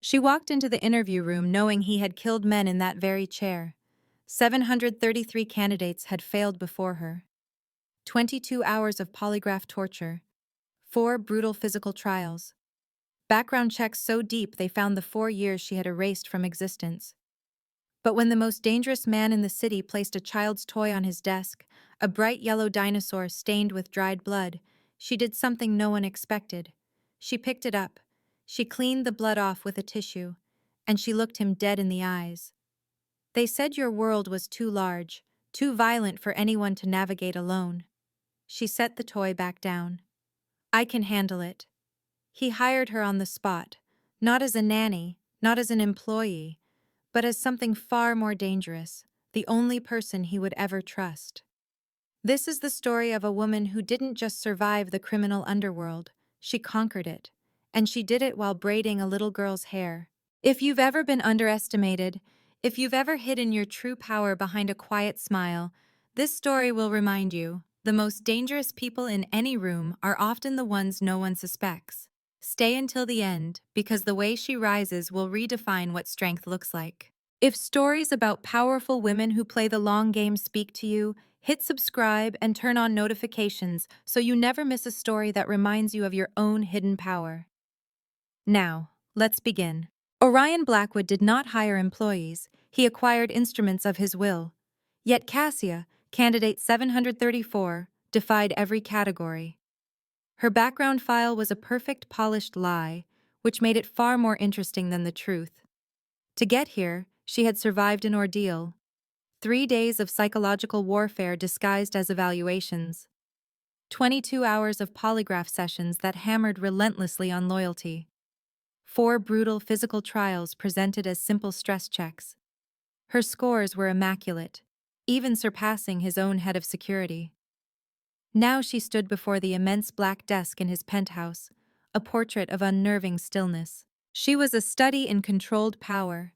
She walked into the interview room knowing he had killed men in that very chair. 733 candidates had failed before her. 22 hours of polygraph torture. 4 brutal physical trials. Background checks so deep they found the 4 years she had erased from existence. But when the most dangerous man in the city placed a child's toy on his desk, a bright yellow dinosaur stained with dried blood, she did something no one expected. She picked it up. She cleaned the blood off with a tissue, and she looked him dead in the eyes. They said your world was too large, too violent for anyone to navigate alone. She set the toy back down. I can handle it. He hired her on the spot, not as a nanny, not as an employee, but as something far more dangerous, the only person he would ever trust. This is the story of a woman who didn't just survive the criminal underworld, she conquered it, and she did it while braiding a little girl's hair. If you've ever been underestimated, if you've ever hidden your true power behind a quiet smile, this story will remind you, the most dangerous people in any room are often the ones no one suspects. Stay until the end, because the way she rises will redefine what strength looks like. If stories about powerful women who play the long game speak to you, hit subscribe and turn on notifications so you never miss a story that reminds you of your own hidden power. Now, let's begin. Orion Blackwood did not hire employees, he acquired instruments of his will. Yet Cassia, candidate 734, defied every category. Her background file was a perfect polished lie, which made it far more interesting than the truth. To get here, she had survived an ordeal. 3 days of psychological warfare disguised as evaluations. 22 hours of polygraph sessions that hammered relentlessly on loyalty. 4 brutal physical trials presented as simple stress checks. Her scores were immaculate, even surpassing his own head of security. Now she stood before the immense black desk in his penthouse, a portrait of unnerving stillness. She was a study in controlled power.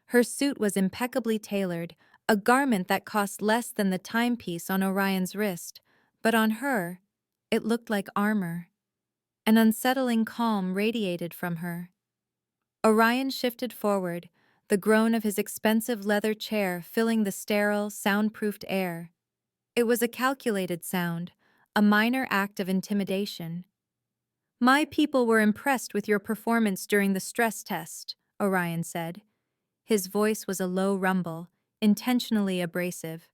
Her suit was impeccably tailored, a garment that cost less than the timepiece on Orion's wrist, but on her, it looked like armor. An unsettling calm radiated from her. Orion shifted forward, the groan of his expensive leather chair filling the sterile, soundproofed air. It was a calculated sound, a minor act of intimidation. My people were impressed with your performance during the stress test, Orion said. His voice was a low rumble, intentionally abrasive.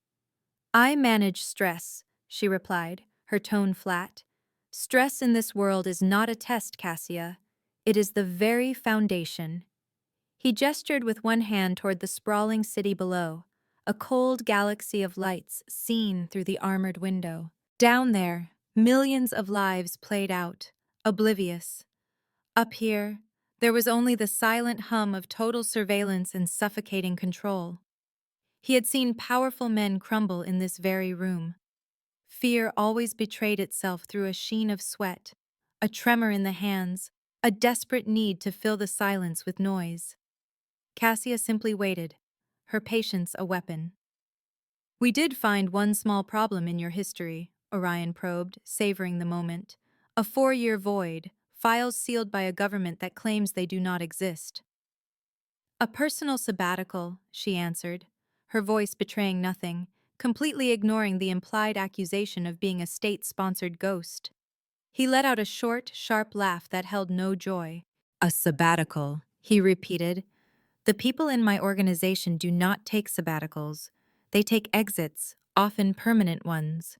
I manage stress, she replied, her tone flat. Stress in this world is not a test, Cassia. It is the very foundation. He gestured with one hand toward the sprawling city below, a cold galaxy of lights seen through the armored window. Down there, millions of lives played out, oblivious. Up here, there was only the silent hum of total surveillance and suffocating control. He had seen powerful men crumble in this very room. Fear always betrayed itself through a sheen of sweat, a tremor in the hands, a desperate need to fill the silence with noise. Cassia simply waited, her patience a weapon. We did find one small problem in your history, Orion probed, savoring the moment. A 4-year void, files sealed by a government that claims they do not exist. A personal sabbatical, she answered, her voice betraying nothing, completely ignoring the implied accusation of being a state-sponsored ghost. He let out a short, sharp laugh that held no joy. A sabbatical, he repeated. The people in my organization do not take sabbaticals. They take exits, often permanent ones.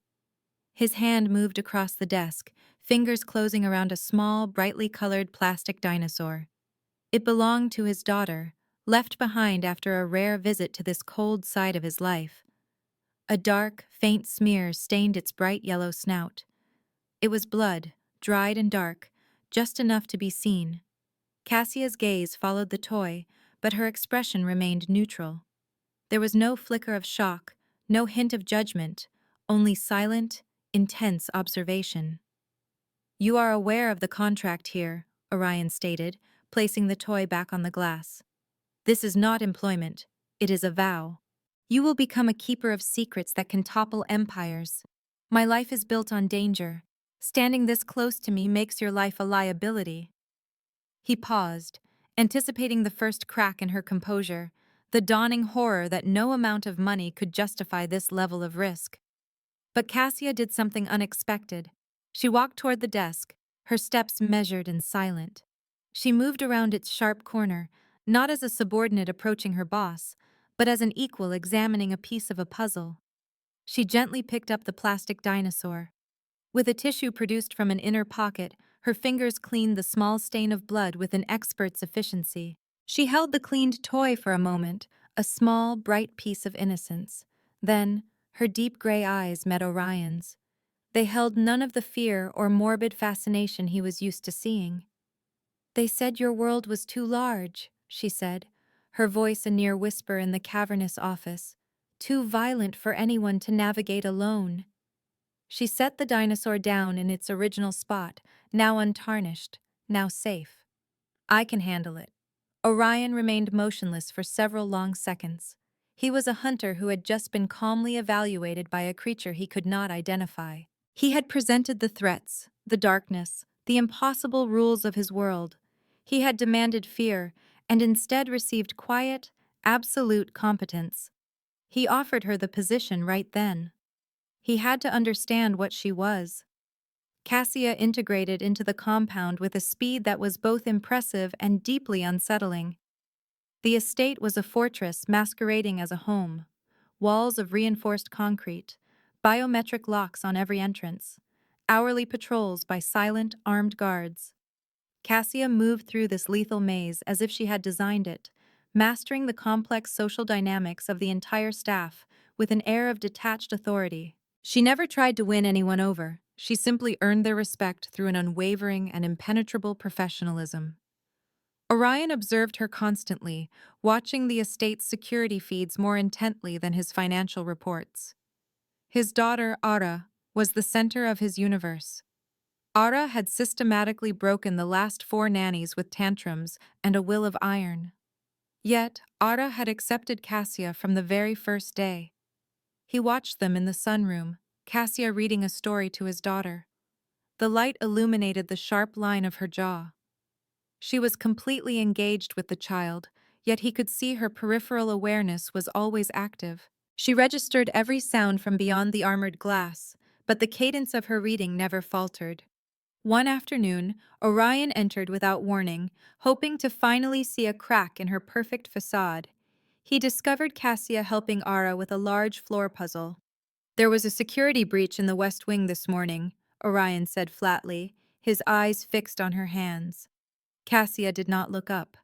His hand moved across the desk, fingers closing around a small, brightly colored plastic dinosaur. It belonged to his daughter, left behind after a rare visit to this cold side of his life. A dark, faint smear stained its bright yellow snout. It was blood, dried and dark, just enough to be seen. Cassia's gaze followed the toy, but her expression remained neutral. There was no flicker of shock, no hint of judgment, only silent, intense observation. You are aware of the contract here, Orion stated, placing the toy back on the glass. This is not employment, it is a vow. You will become a keeper of secrets that can topple empires. My life is built on danger. Standing this close to me makes your life a liability. He paused, anticipating the first crack in her composure, the dawning horror that no amount of money could justify this level of risk. But Cassia did something unexpected. She walked toward the desk, her steps measured and silent. She moved around its sharp corner, not as a subordinate approaching her boss, but as an equal examining a piece of a puzzle. She gently picked up the plastic dinosaur. With a tissue produced from an inner pocket, her fingers cleaned the small stain of blood with an expert's efficiency. She held the cleaned toy for a moment, a small, bright piece of innocence. Then, her deep gray eyes met Orion's. They held none of the fear or morbid fascination he was used to seeing. "They said your world was too large," she said, her voice a near whisper in the cavernous office. "Too violent for anyone to navigate alone." She set the dinosaur down in its original spot, now untarnished, now safe. "I can handle it." Orion remained motionless for several long seconds. He was a hunter who had just been calmly evaluated by a creature he could not identify. He had presented the threats, the darkness, the impossible rules of his world. He had demanded fear, and instead received quiet, absolute competence. He offered her the position right then. He had to understand what she was. Cassia integrated into the compound with a speed that was both impressive and deeply unsettling. The estate was a fortress masquerading as a home. Walls of reinforced concrete, biometric locks on every entrance, hourly patrols by silent, armed guards. Cassia moved through this lethal maze as if she had designed it, mastering the complex social dynamics of the entire staff with an air of detached authority. She never tried to win anyone over. She simply earned their respect through an unwavering and impenetrable professionalism. Orion observed her constantly, watching the estate's security feeds more intently than his financial reports. His daughter, Ara, was the center of his universe. Ara had systematically broken the last 4 nannies with tantrums and a will of iron. Yet, Ara had accepted Cassia from the very first day. He watched them in the sunroom, Cassia reading a story to his daughter. The light illuminated the sharp line of her jaw. She was completely engaged with the child, yet he could see her peripheral awareness was always active. She registered every sound from beyond the armored glass, but the cadence of her reading never faltered. One afternoon, Orion entered without warning, hoping to finally see a crack in her perfect facade. He discovered Cassia helping Ara with a large floor puzzle. "There was a security breach in the West Wing this morning," Orion said flatly, his eyes fixed on her hands. Cassia did not look up.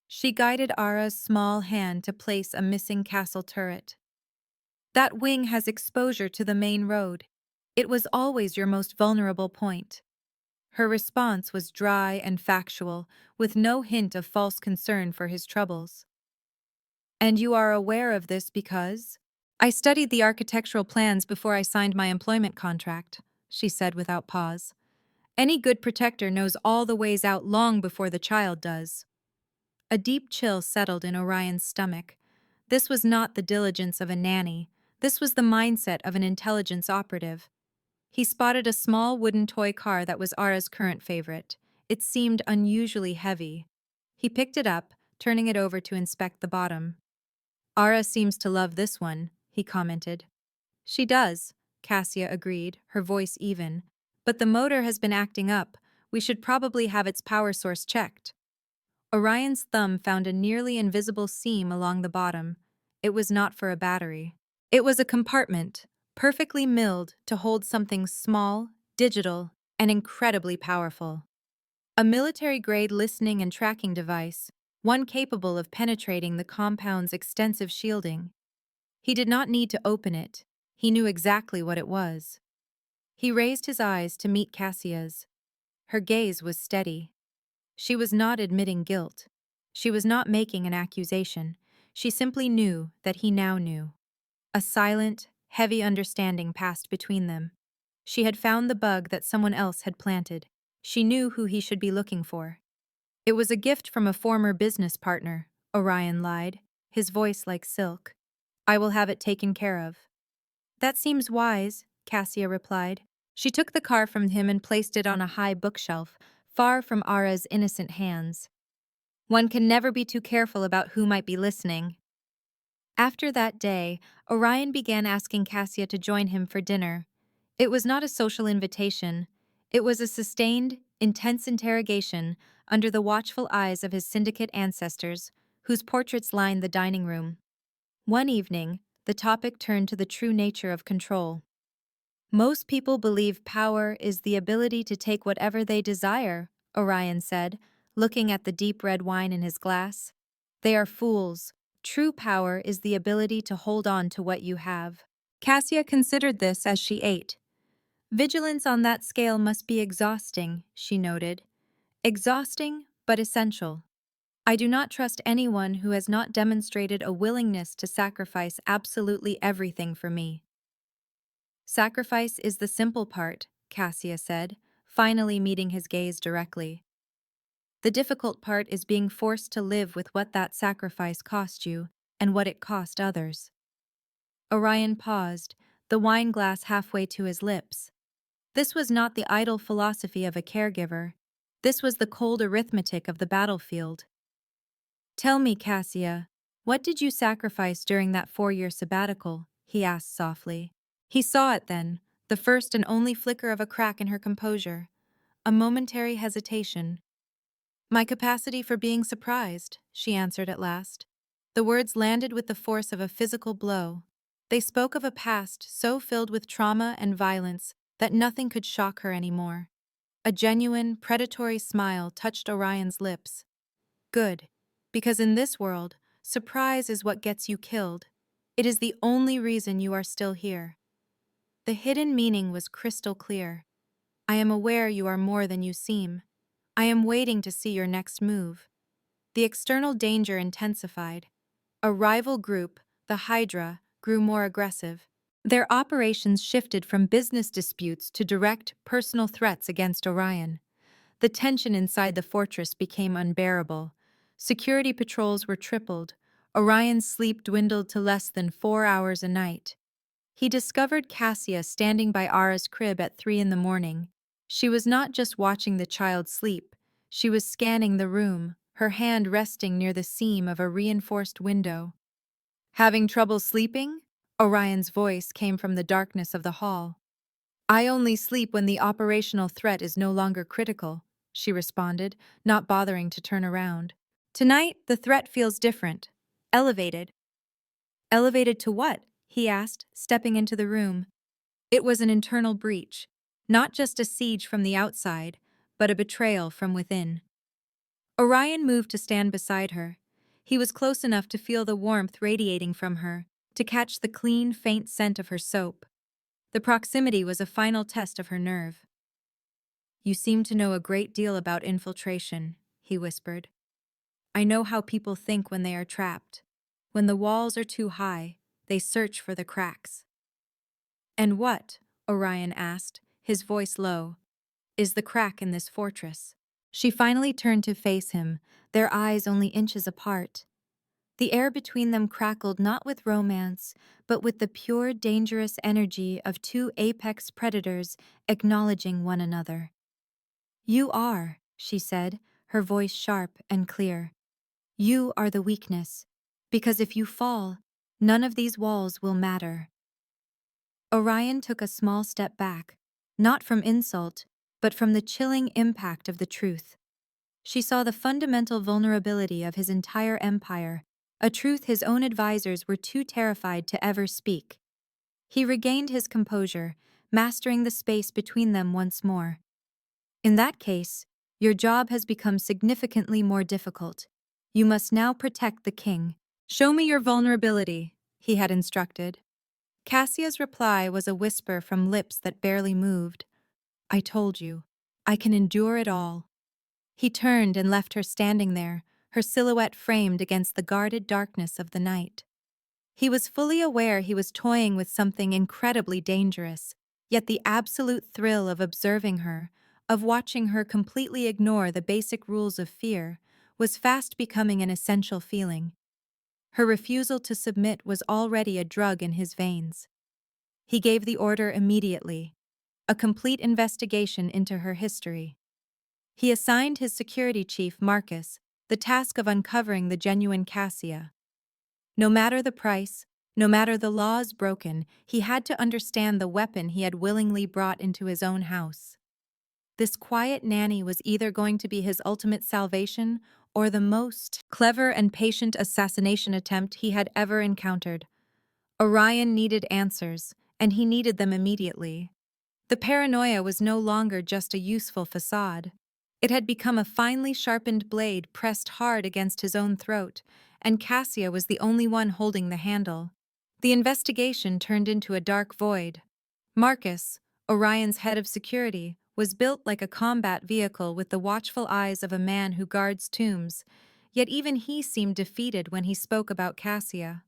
She guided Ara's small hand to place a missing castle turret. "That wing has exposure to the main road. It was always your most vulnerable point." Her response was dry and factual, with no hint of false concern for his troubles. "And you are aware of this because—" "I studied the architectural plans before I signed my employment contract," she said without pause. "Any good protector knows all the ways out long before the child does." A deep chill settled in Orion's stomach. This was not the diligence of a nanny. This was the mindset of an intelligence operative. He spotted a small wooden toy car that was Ara's current favorite. It seemed unusually heavy. He picked it up, turning it over to inspect the bottom. "Ara seems to love this one," he commented. "She does," Cassia agreed, her voice even. "But the motor has been acting up. We should probably have its power source checked." Orion's thumb found a nearly invisible seam along the bottom. It was not for a battery. It was a compartment, perfectly milled to hold something small, digital, and incredibly powerful. A military-grade listening and tracking device, one capable of penetrating the compound's extensive shielding. He did not need to open it. He knew exactly what it was. He raised his eyes to meet Cassia's. Her gaze was steady. She was not admitting guilt. She was not making an accusation. She simply knew that he now knew. A silent, heavy understanding passed between them. She had found the bug that someone else had planted. She knew who he should be looking for. "It was a gift from a former business partner," Orion lied, his voice like silk. "I will have it taken care of." "That seems wise," Cassia replied. She took the car from him and placed it on a high bookshelf, far from Ara's innocent hands. One can never be too careful about who might be listening. After that day, Orion began asking Cassia to join him for dinner. It was not a social invitation. It was a sustained, intense interrogation under the watchful eyes of his syndicate ancestors, whose portraits lined the dining room. One evening, the topic turned to the true nature of control. Most people believe power is the ability to take whatever they desire, Orion said, looking at the deep red wine in his glass. They are fools. True power is the ability to hold on to what you have. Cassia considered this as she ate. Vigilance on that scale must be exhausting, she noted. Exhausting, but essential. I do not trust anyone who has not demonstrated a willingness to sacrifice absolutely everything for me. Sacrifice is the simple part, Cassia said, finally meeting his gaze directly. The difficult part is being forced to live with what that sacrifice cost you and what it cost others. Orion paused, the wine glass halfway to his lips. This was not the idle philosophy of a caregiver. This was the cold arithmetic of the battlefield. Tell me, Cassia, what did you sacrifice during that 4-year sabbatical? He asked softly. He saw it then, the first and only flicker of a crack in her composure, a momentary hesitation. My capacity for being surprised, she answered at last. The words landed with the force of a physical blow. They spoke of a past so filled with trauma and violence that nothing could shock her anymore. A genuine, predatory smile touched Orion's lips. Good, because in this world, surprise is what gets you killed. It is the only reason you are still here. The hidden meaning was crystal clear. I am aware you are more than you seem. I am waiting to see your next move. The external danger intensified. A rival group, the Hydra, grew more aggressive. Their operations shifted from business disputes to direct, personal threats against Orion. The tension inside the fortress became unbearable. Security patrols were tripled. Orion's sleep dwindled to less than 4 hours a night. He discovered Cassia standing by Ara's crib at 3 in the morning. She was not just watching the child sleep, she was scanning the room, her hand resting near the seam of a reinforced window. Having trouble sleeping? Orion's voice came from the darkness of the hall. I only sleep when the operational threat is no longer critical, she responded, not bothering to turn around. Tonight, the threat feels different. Elevated. Elevated to what? He asked, stepping into the room. It was an internal breach, not just a siege from the outside, but a betrayal from within. Orion moved to stand beside her. He was close enough to feel the warmth radiating from her, to catch the clean, faint scent of her soap. The proximity was a final test of her nerve. You seem to know a great deal about infiltration, he whispered. I know how people think when they are trapped. When the walls are too high, they search for the cracks. And what, Orion asked, his voice low, is the crack in this fortress? She finally turned to face him, their eyes only inches apart. The air between them crackled not with romance, but with the pure, dangerous energy of two apex predators acknowledging one another. You are, she said, her voice sharp and clear. You are the weakness, because if you fall, none of these walls will matter. Orion took a small step back, not from insult, but from the chilling impact of the truth. She saw the fundamental vulnerability of his entire empire, a truth his own advisors were too terrified to ever speak. He regained his composure, mastering the space between them once more. In that case, your job has become significantly more difficult. You must now protect the king. Show me your vulnerability, he had instructed. Cassia's reply was a whisper from lips that barely moved. I told you, I can endure it all. He turned and left her standing there, her silhouette framed against the guarded darkness of the night. He was fully aware he was toying with something incredibly dangerous, yet the absolute thrill of observing her, of watching her completely ignore the basic rules of fear, was fast becoming an essential feeling. Her refusal to submit was already a drug in his veins. He gave the order immediately, a complete investigation into her history. He assigned his security chief, Marcus, the task of uncovering the genuine Cassia. No matter the price, no matter the laws broken, he had to understand the weapon he had willingly brought into his own house. This quiet nanny was either going to be his ultimate salvation or the most clever and patient assassination attempt he had ever encountered. Orion needed answers, and he needed them immediately. The paranoia was no longer just a useful facade. It had become a finely sharpened blade pressed hard against his own throat, and Cassia was the only one holding the handle. The investigation turned into a dark void. Marcus, Orion's head of security, was built like a combat vehicle with the watchful eyes of a man who guards tombs, yet even he seemed defeated when he spoke about Cassia.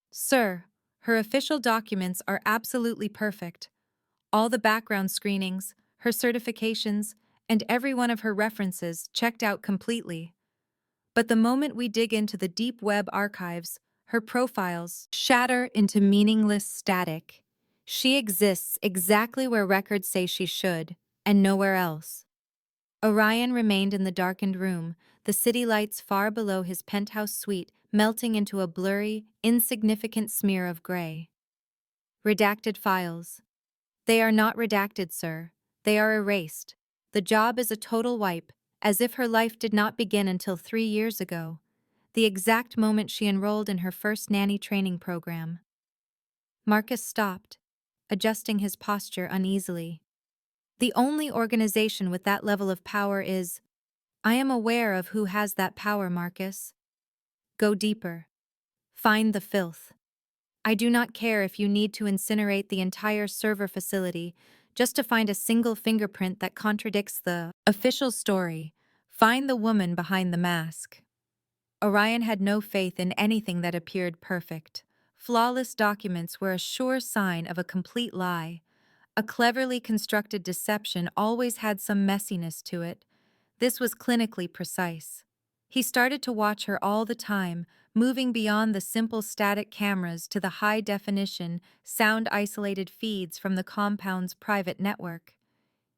"Sir, her official documents are absolutely perfect. All the background screenings, her certifications, and every one of her references checked out completely. But the moment we dig into the deep web archives, her profiles shatter into meaningless static. She exists exactly where records say she should, and nowhere else." Orion remained in the darkened room, the city lights far below his penthouse suite melting into a blurry, insignificant smear of gray. Redacted files. "They are not redacted, sir. They are erased. The job is a total wipe, as if her life did not begin until 3 years ago, the exact moment she enrolled in her first nanny training program." Marcus stopped, adjusting his posture uneasily. "The only organization with that level of power is— I am aware of who has that power, Marcus. Go deeper. Find the filth. I do not care if you need to incinerate the entire server facility just to find a single fingerprint that contradicts the official story. Find the woman behind the mask." Orion had no faith in anything that appeared perfect. Flawless documents were a sure sign of a complete lie. A cleverly constructed deception always had some messiness to it. This was clinically precise. He started to watch her all the time, moving beyond the simple static cameras to the high-definition, sound-isolated feeds from the compound's private network.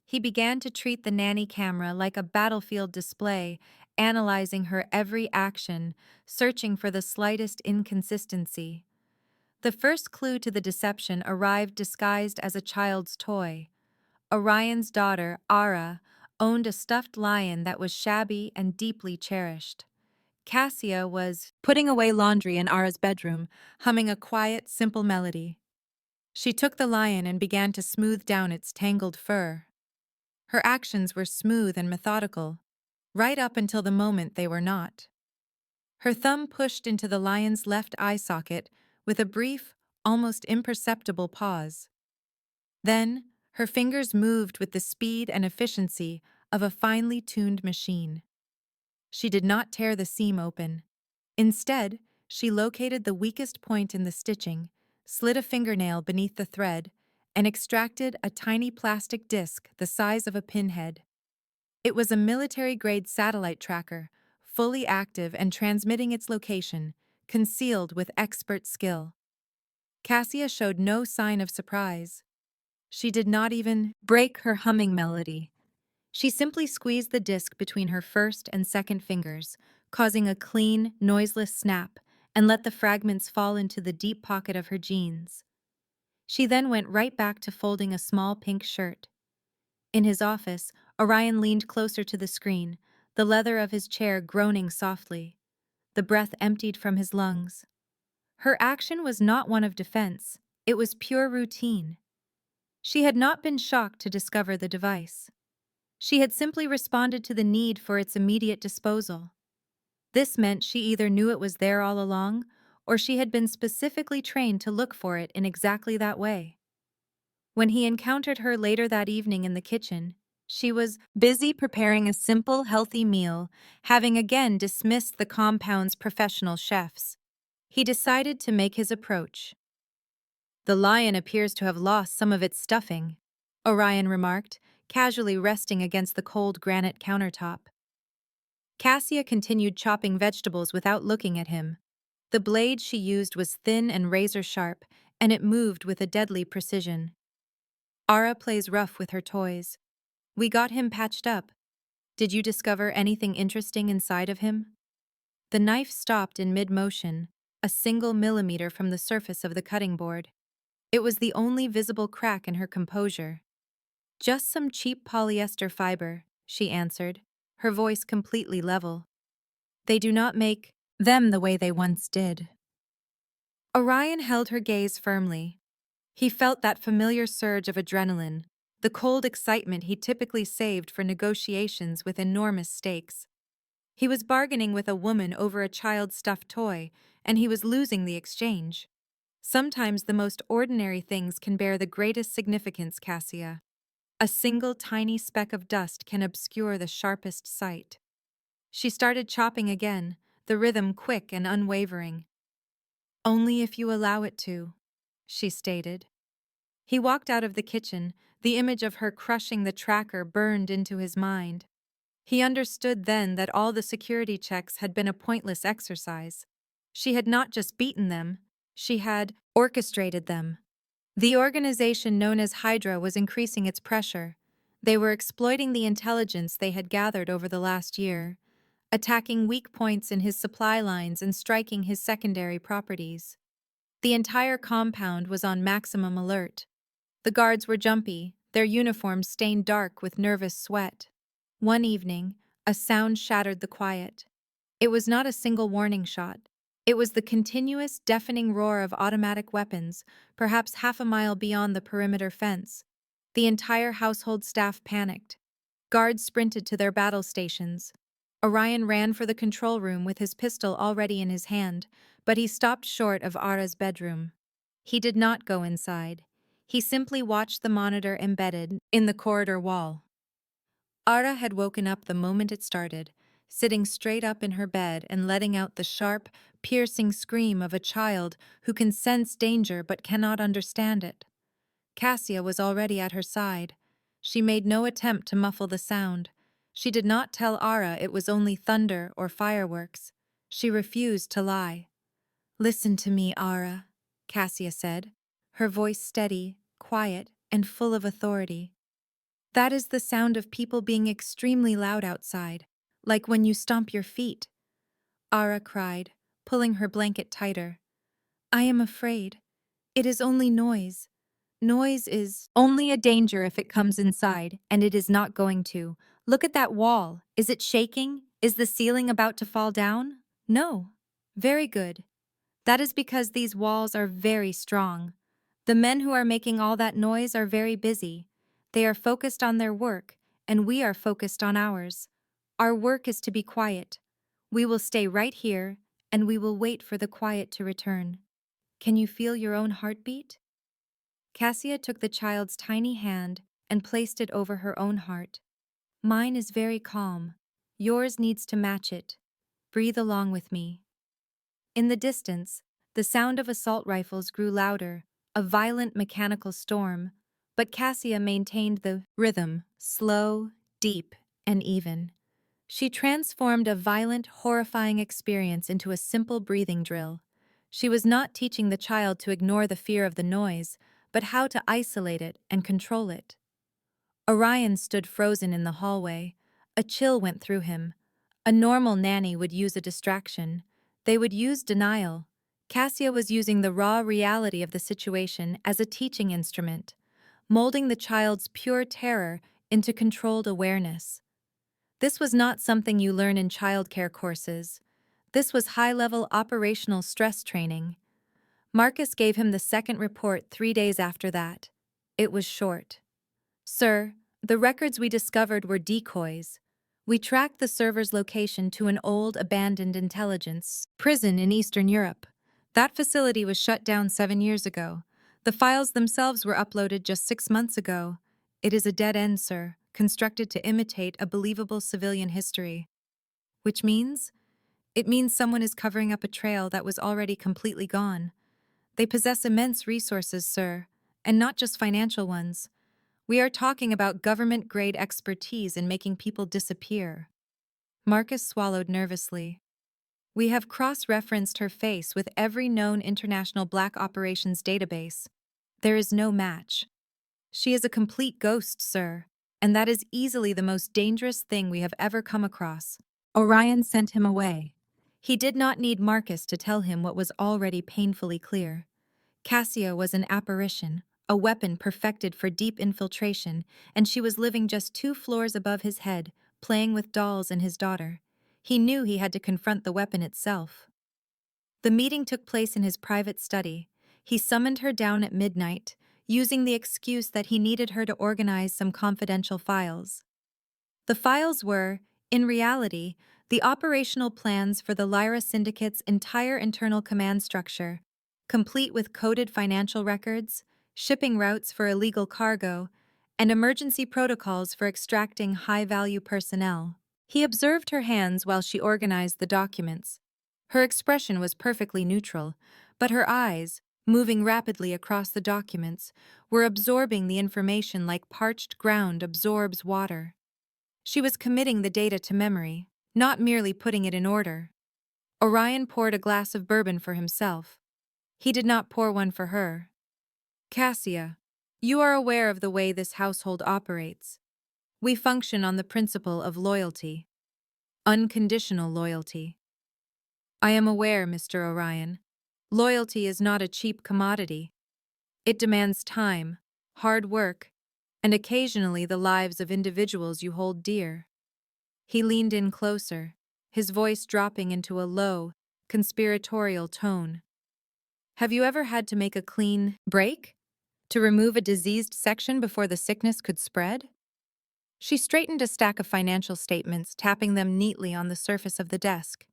He began to treat the nanny camera like a battlefield display, analyzing her every action, searching for the slightest inconsistency. The first clue to the deception arrived disguised as a child's toy. Orion's daughter, Ara, owned a stuffed lion that was shabby and deeply cherished. Cassia was putting away laundry in Ara's bedroom, humming a quiet, simple melody. She took the lion and began to smooth down its tangled fur. Her actions were smooth and methodical, right up until the moment they were not. Her thumb pushed into the lion's left eye socket with a brief, almost imperceptible pause. Then, her fingers moved with the speed and efficiency of a finely tuned machine. She did not tear the seam open. Instead, she located the weakest point in the stitching, slid a fingernail beneath the thread, and extracted a tiny plastic disc the size of a pinhead. It was a military-grade satellite tracker, fully active and transmitting its location, concealed with expert skill. Cassia showed no sign of surprise. She did not even break her humming melody. She simply squeezed the disc between her first and second fingers, causing a clean, noiseless snap, and let the fragments fall into the deep pocket of her jeans. She then went right back to folding a small pink shirt. In his office, Orion leaned closer to the screen, the leather of his chair groaning softly. The breath emptied from his lungs. Her action was not one of defense, it was pure routine. She had not been shocked to discover the device. She had simply responded to the need for its immediate disposal. This meant she either knew it was there all along, or she had been specifically trained to look for it in exactly that way. When he encountered her later that evening in the kitchen, she was busy preparing a simple, healthy meal, having again dismissed the compound's professional chefs. He decided to make his approach. "The lion appears to have lost some of its stuffing," Orion remarked, casually resting against the cold granite countertop. Cassia continued chopping vegetables without looking at him. The blade she used was thin and razor-sharp, and it moved with a deadly precision. "Ara plays rough with her toys. We got him patched up." Did you discover anything interesting inside of him? The knife stopped in mid-motion, a single millimeter from the surface of the cutting board. It was the only visible crack in her composure. Just some cheap polyester fiber, she answered, her voice completely level. They do not make them the way they once did. Orion held her gaze firmly. He felt that familiar surge of adrenaline, the cold excitement he typically saved for negotiations with enormous stakes. He was bargaining with a woman over a child's stuffed toy, and he was losing the exchange. Sometimes the most ordinary things can bear the greatest significance, Cassia. A single tiny speck of dust can obscure the sharpest sight. She started chopping again, the rhythm quick and unwavering. Only if you allow it to, she stated. He walked out of the kitchen, the image of her crushing the tracker burned into his mind. He understood then that all the security checks had been a pointless exercise. She had not just beaten them, she had orchestrated them. The organization known as Hydra was increasing its pressure. They were exploiting the intelligence they had gathered over the last year, attacking weak points in his supply lines and striking his secondary properties. The entire compound was on maximum alert. The guards were jumpy, their uniforms stained dark with nervous sweat. One evening, a sound shattered the quiet. It was not a single warning shot. It was the continuous, deafening roar of automatic weapons, perhaps half a mile beyond the perimeter fence. The entire household staff panicked. Guards sprinted to their battle stations. Orion ran for the control room with his pistol already in his hand, but he stopped short of Ara's bedroom. He did not go inside. He simply watched the monitor embedded in the corridor wall. Ara had woken up the moment it started, sitting straight up in her bed and letting out the sharp, piercing scream of a child who can sense danger but cannot understand it. Cassia was already at her side. She made no attempt to muffle the sound. She did not tell Ara it was only thunder or fireworks. She refused to lie. "Listen to me, Ara," Cassia said, her voice steady, quiet, and full of authority. "That is the sound of people being extremely loud outside, like when you stomp your feet." Ara cried, pulling her blanket tighter. "I am afraid. It is only noise. Noise is only a danger if it comes inside, and it is not going to. Look at that wall. Is it shaking? Is the ceiling about to fall down? No. Very good. That is because these walls are very strong. The men who are making all that noise are very busy. They are focused on their work, and we are focused on ours. Our work is to be quiet. We will stay right here, and we will wait for the quiet to return. Can you feel your own heartbeat?" Cassia took the child's tiny hand and placed it over her own heart. "Mine is very calm. Yours needs to match it. Breathe along with me." In the distance, the sound of assault rifles grew louder, a violent mechanical storm, but Cassia maintained the rhythm, slow, deep, and even. She transformed a violent, horrifying experience into a simple breathing drill. She was not teaching the child to ignore the fear of the noise, but how to isolate it and control it. Orion stood frozen in the hallway. A chill went through him. A normal nanny would use a distraction. They would use denial. Cassia was using the raw reality of the situation as a teaching instrument, molding the child's pure terror into controlled awareness. This was not something you learn in childcare courses. This was high-level operational stress training. Marcus gave him the second report 3 days after that. It was short. "Sir, the records we discovered were decoys. We tracked the server's location to an old, abandoned intelligence prison in Eastern Europe. That facility was shut down 7 years ago. The files themselves were uploaded just 6 months ago. It is a dead end, sir, constructed to imitate a believable civilian history." Which means? It means someone is covering up a trail that was already completely gone. They possess immense resources, sir, and not just financial ones. We are talking about government-grade expertise in making people disappear. Marcus swallowed nervously. "We have cross-referenced her face with every known international black operations database. There is no match. She is a complete ghost, sir. and that is easily the most dangerous thing we have ever come across. Orion sent him away. He did not need Marcus to tell him what was already painfully clear. Cassia was an apparition, a weapon perfected for deep infiltration, and she was living just 2 floors above his head, playing with dolls and his daughter. He knew he had to confront the weapon itself. The meeting took place in his private study. He summoned her down at midnight, using the excuse that he needed her to organize some confidential files. The files were, in reality, the operational plans for the Lyra Syndicate's entire internal command structure, complete with coded financial records, shipping routes for illegal cargo, and emergency protocols for extracting high-value personnel. He observed her hands while she organized the documents. Her expression was perfectly neutral, but her eyes, moving rapidly across the documents, were absorbing the information like parched ground absorbs water. She was committing the data to memory, not merely putting it in order. Orion poured a glass of bourbon for himself. He did not pour one for her. Cassia, you are aware of the way this household operates. We function on the principle of loyalty. Unconditional loyalty. I am aware, Mr. Orion. Loyalty is not a cheap commodity. It demands time, hard work, and occasionally the lives of individuals you hold dear. He leaned in closer, his voice dropping into a low, conspiratorial tone. Have you ever had to make a clean break? To remove a diseased section before the sickness could spread? She straightened a stack of financial statements, tapping them neatly on the surface of the desk.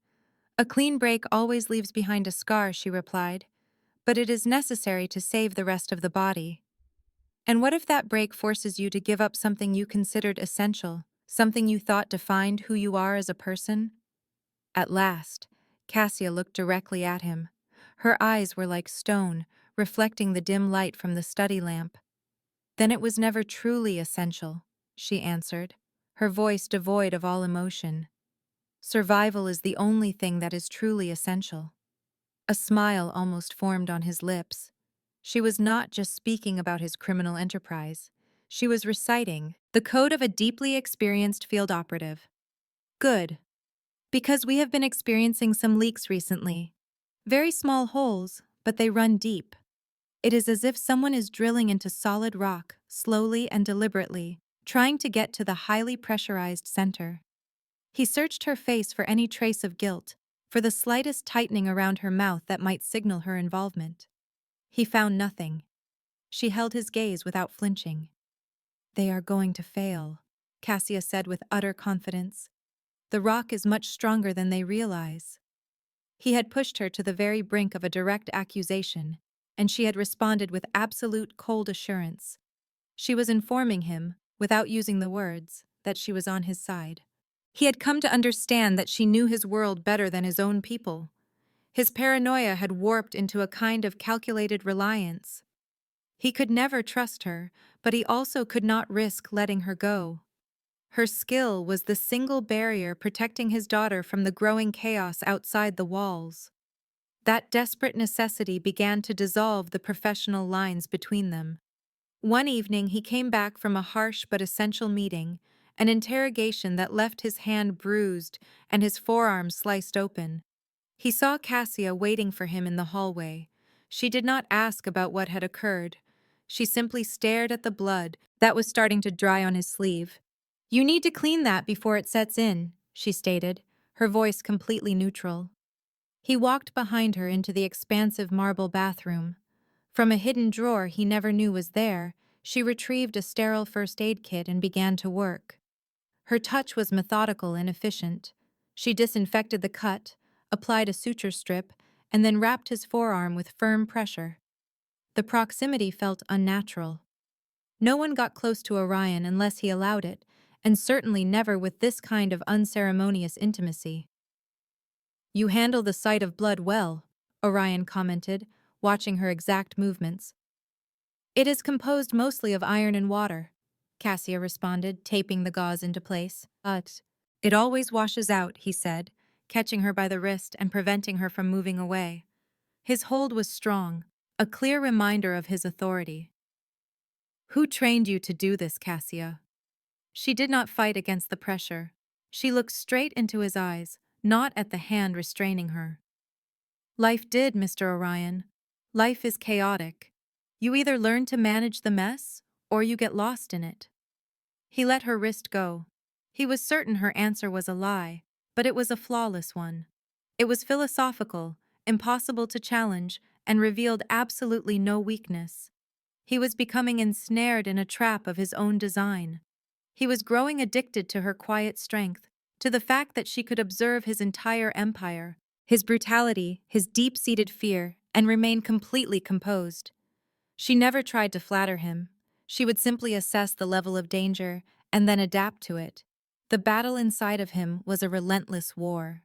A clean break always leaves behind a scar, she replied, but it is necessary to save the rest of the body. And what if that break forces you to give up something you considered essential, something you thought defined who you are as a person? At last, Cassia looked directly at him. Her eyes were like stone, reflecting the dim light from the study lamp. Then it was never truly essential, she answered, her voice devoid of all emotion. Survival is the only thing that is truly essential. A smile almost formed on his lips. She was not just speaking about his criminal enterprise. She was reciting the code of a deeply experienced field operative. Good. Because we have been experiencing some leaks recently. Very small holes, but they run deep. It is as if someone is drilling into solid rock, slowly and deliberately, trying to get to the highly pressurized center. He searched her face for any trace of guilt, for the slightest tightening around her mouth that might signal her involvement. He found nothing. She held his gaze without flinching. They are going to fail, Cassia said with utter confidence. The rock is much stronger than they realize. He had pushed her to the very brink of a direct accusation, and she had responded with absolute cold assurance. She was informing him, without using the words, that she was on his side. He had come to understand that she knew his world better than his own people. His paranoia had warped into a kind of calculated reliance. He could never trust her, but he also could not risk letting her go. Her skill was the single barrier protecting his daughter from the growing chaos outside the walls. That desperate necessity began to dissolve the professional lines between them. One evening he came back from a harsh but essential meeting, an interrogation that left his hand bruised and his forearm sliced open. He saw Cassia waiting for him in the hallway. She did not ask about what had occurred. She simply stared at the blood that was starting to dry on his sleeve. You need to clean that before it sets in, she stated, her voice completely neutral. He walked behind her into the expansive marble bathroom. From a hidden drawer he never knew was there, she retrieved a sterile first aid kit and began to work. Her touch was methodical and efficient. She disinfected the cut, applied a suture strip, and then wrapped his forearm with firm pressure. The proximity felt unnatural. No one got close to Orion unless he allowed it, and certainly never with this kind of unceremonious intimacy. You handle the sight of blood well, Orion commented, watching her exact movements. It is composed mostly of iron and water, Cassia responded, taping the gauze into place. But it always washes out, he said, catching her by the wrist and preventing her from moving away. His hold was strong, a clear reminder of his authority. Who trained you to do this, Cassia? She did not fight against the pressure. She looked straight into his eyes, not at the hand restraining her. Life did, Mr. Orion. Life is chaotic. You either learn to manage the mess, or you get lost in it. He let her wrist go. He was certain her answer was a lie, but it was a flawless one. It was philosophical, impossible to challenge, and revealed absolutely no weakness. He was becoming ensnared in a trap of his own design. He was growing addicted to her quiet strength, to the fact that she could observe his entire empire, his brutality, his deep-seated fear, and remain completely composed. She never tried to flatter him. She would simply assess the level of danger and then adapt to it. The battle inside of him was a relentless war.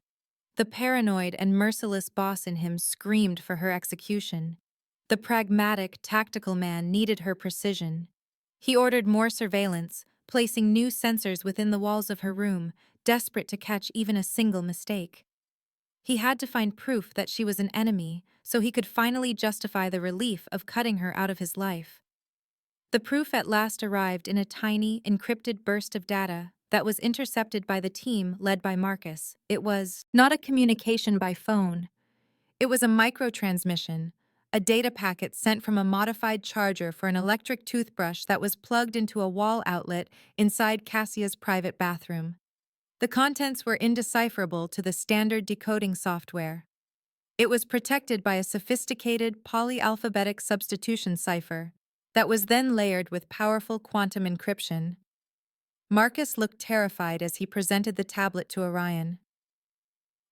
The paranoid and merciless boss in him screamed for her execution. The pragmatic, tactical man needed her precision. He ordered more surveillance, placing new sensors within the walls of her room, desperate to catch even a single mistake. He had to find proof that she was an enemy, so he could finally justify the relief of cutting her out of his life. The proof at last arrived in a tiny, encrypted burst of data that was intercepted by the team led by Marcus. It was not a communication by phone. It was a microtransmission, a data packet sent from a modified charger for an electric toothbrush that was plugged into a wall outlet inside Cassia's private bathroom. The contents were indecipherable to the standard decoding software. It was protected by a sophisticated polyalphabetic substitution cipher that was then layered with powerful quantum encryption. Marcus looked terrified as he presented the tablet to Orion.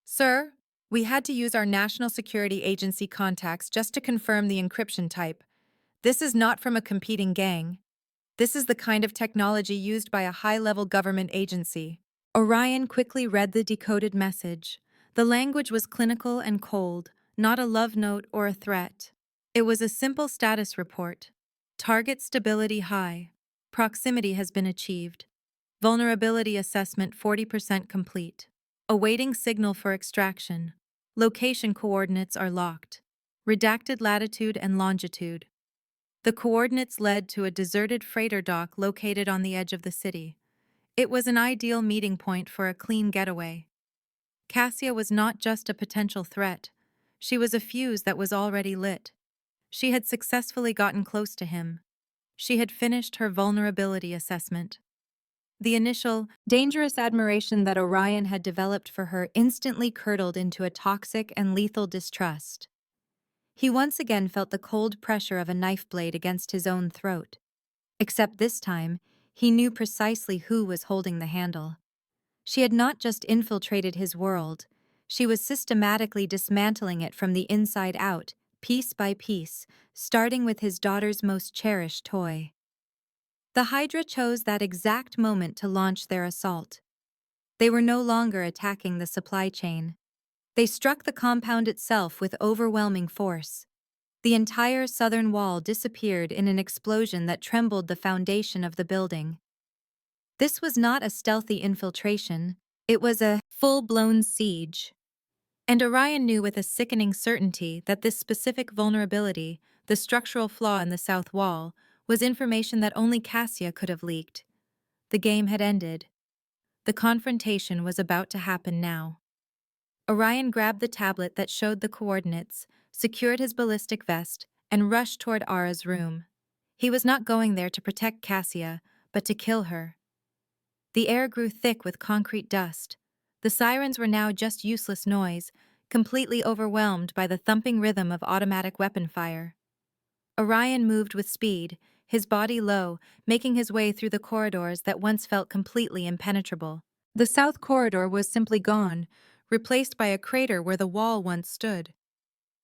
"Sir, we had to use our National Security Agency contacts just to confirm the encryption type. This is not from a competing gang. This is the kind of technology used by a high-level government agency." Orion quickly read the decoded message. The language was clinical and cold, not a love note or a threat. It was a simple status report. Target stability high. Proximity has been achieved. Vulnerability assessment 40% complete. Awaiting signal for extraction. Location coordinates are locked. Redacted latitude and longitude. The coordinates led to a deserted freighter dock located on the edge of the city. It was an ideal meeting point for a clean getaway. Cassia was not just a potential threat. She was a fuse that was already lit. She had successfully gotten close to him. She had finished her vulnerability assessment. The initial, dangerous admiration that Orion had developed for her instantly curdled into a toxic and lethal distrust. He once again felt the cold pressure of a knife blade against his own throat. Except this time, he knew precisely who was holding the handle. She had not just infiltrated his world, she was systematically dismantling it from the inside out, piece by piece, starting with his daughter's most cherished toy. The Hydra chose that exact moment to launch their assault. They were no longer attacking the supply chain. They struck the compound itself with overwhelming force. The entire southern wall disappeared in an explosion that trembled the foundation of the building. This was not a stealthy infiltration, it was a full-blown siege. And Orion knew with a sickening certainty that this specific vulnerability, the structural flaw in the south wall, was information that only Cassia could have leaked. The game had ended. The confrontation was about to happen now. Orion grabbed the tablet that showed the coordinates, secured his ballistic vest, and rushed toward Ara's room. He was not going there to protect Cassia, but to kill her. The air grew thick with concrete dust. The sirens were now just useless noise, completely overwhelmed by the thumping rhythm of automatic weapon fire. Orion moved with speed, his body low, making his way through the corridors that once felt completely impenetrable. The south corridor was simply gone, replaced by a crater where the wall once stood.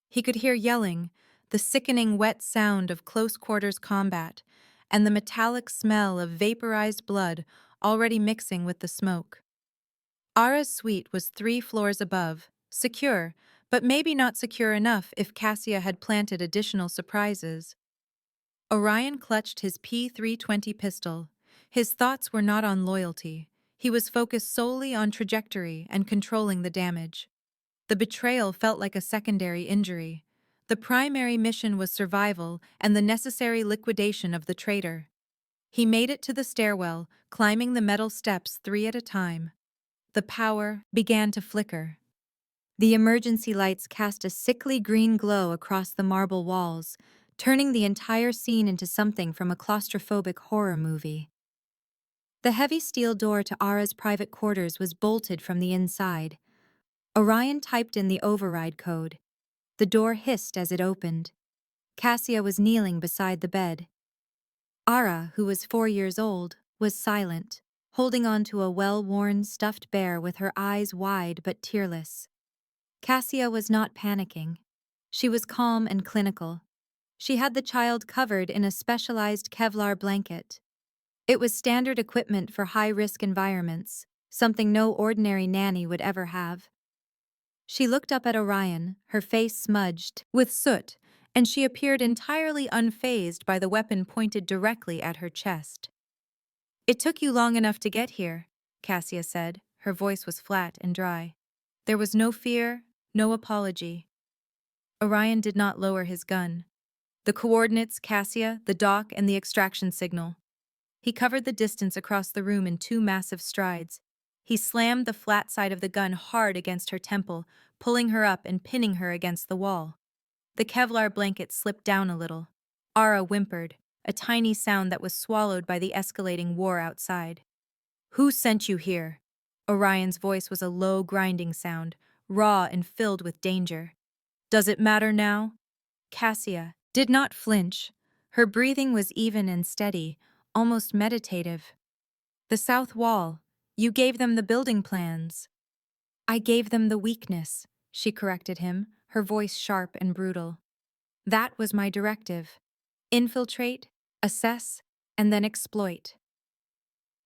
He could hear yelling, the sickening wet sound of close-quarters combat, and the metallic smell of vaporized blood already mixing with the smoke. Ara's suite was 3 floors above, secure, but maybe not secure enough if Cassia had planted additional surprises. Orion clutched his P320 pistol. His thoughts were not on loyalty. He was focused solely on trajectory and controlling the damage. The betrayal felt like a secondary injury. The primary mission was survival and the necessary liquidation of the traitor. He made it to the stairwell, climbing the metal steps 3 at a time. The power began to flicker. The emergency lights cast a sickly green glow across the marble walls, turning the entire scene into something from a claustrophobic horror movie. The heavy steel door to Ara's private quarters was bolted from the inside. Orion typed in the override code. The door hissed as it opened. Cassia was kneeling beside the bed. Ara, who was 4 years old, was silent, holding on to a well-worn stuffed bear with her eyes wide but tearless. Cassia was not panicking. She was calm and clinical. She had the child covered in a specialized Kevlar blanket. It was standard equipment for high-risk environments, something no ordinary nanny would ever have. She looked up at Orion, her face smudged with soot, and she appeared entirely unfazed by the weapon pointed directly at her chest. "It took you long enough to get here," Cassia said. Her voice was flat and dry. There was no fear, no apology. Orion did not lower his gun. The coordinates, Cassia, the dock, and the extraction signal. He covered the distance across the room in 2 massive strides. He slammed the flat side of the gun hard against her temple, pulling her up and pinning her against the wall. The Kevlar blanket slipped down a little. Ara whimpered, a tiny sound that was swallowed by the escalating war outside. "Who sent you here?" Orion's voice was a low, grinding sound, raw and filled with danger. "Does it matter now?" Cassia did not flinch. Her breathing was even and steady, almost meditative. "The south wall. You gave them the building plans." "I gave them the weakness," she corrected him, her voice sharp and brutal. "That was my directive. Infiltrate, assess, and then exploit."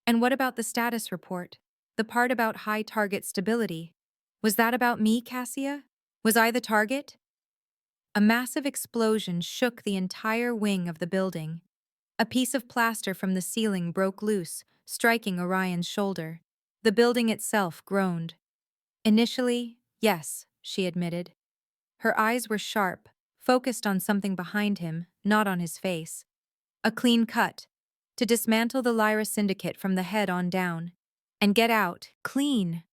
"And what about the status report? The part about high target stability? Was that about me, Cassia? Was I the target?" A massive explosion shook the entire wing of the building. A piece of plaster from the ceiling broke loose, striking Orion's shoulder. The building itself groaned. "Initially, yes," she admitted. Her eyes were sharp, focused on something behind him, not on his face. "A clean cut. To dismantle the Lyra Syndicate from the head on down. And get out, clean."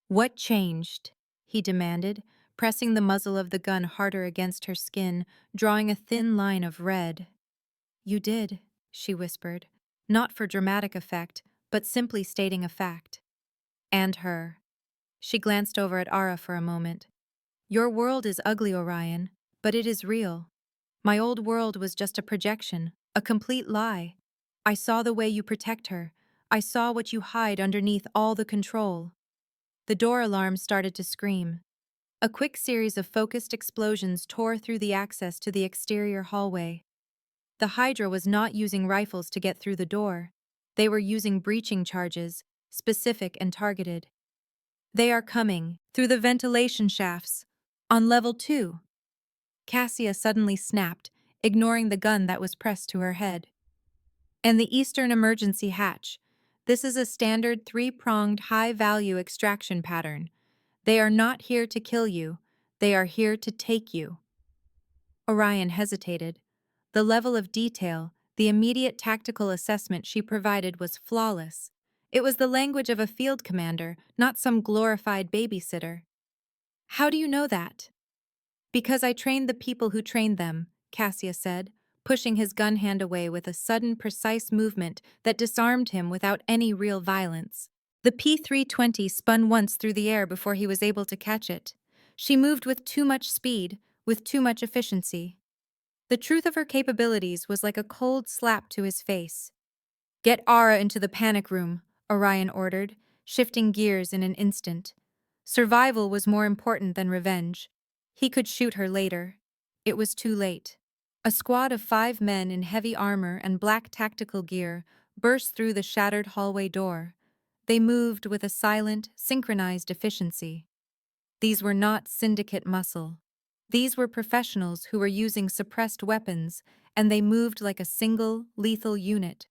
"What changed?" he demanded, pressing the muzzle of the gun harder against her skin, drawing a thin line of red. "You did," she whispered, not for dramatic effect, but simply stating a fact. "And her." She glanced over at Ara for a moment. "Your world is ugly, Orion, but it is real. My old world was just a projection, a complete lie. I saw the way you protect her. I saw what you hide underneath all the control." The door alarm started to scream. A quick series of focused explosions tore through the access to the exterior hallway. The Hydra was not using rifles to get through the door. They were using breaching charges, specific and targeted. "They are coming, through the ventilation shafts. On level 2. Cassia suddenly snapped, ignoring the gun that was pressed to her head. "And the eastern emergency hatch. This is a standard 3-pronged high-value extraction pattern. They are not here to kill you. They are here to take you." Orion hesitated. The level of detail, the immediate tactical assessment she provided was flawless. It was the language of a field commander, not some glorified babysitter. "How do you know that?" "Because I trained the people who trained them," Cassia said, pushing his gun hand away with a sudden, precise movement that disarmed him without any real violence. The P-320 spun once through the air before he was able to catch it. She moved with too much speed, with too much efficiency. The truth of her capabilities was like a cold slap to his face. "Get Ara into the panic room," Orion ordered, shifting gears in an instant. Survival was more important than revenge. He could shoot her later. It was too late. A squad of 5 men in heavy armor and black tactical gear burst through the shattered hallway door. They moved with a silent, synchronized efficiency. These were not syndicate muscle. These were professionals who were using suppressed weapons, and they moved like a single, lethal unit.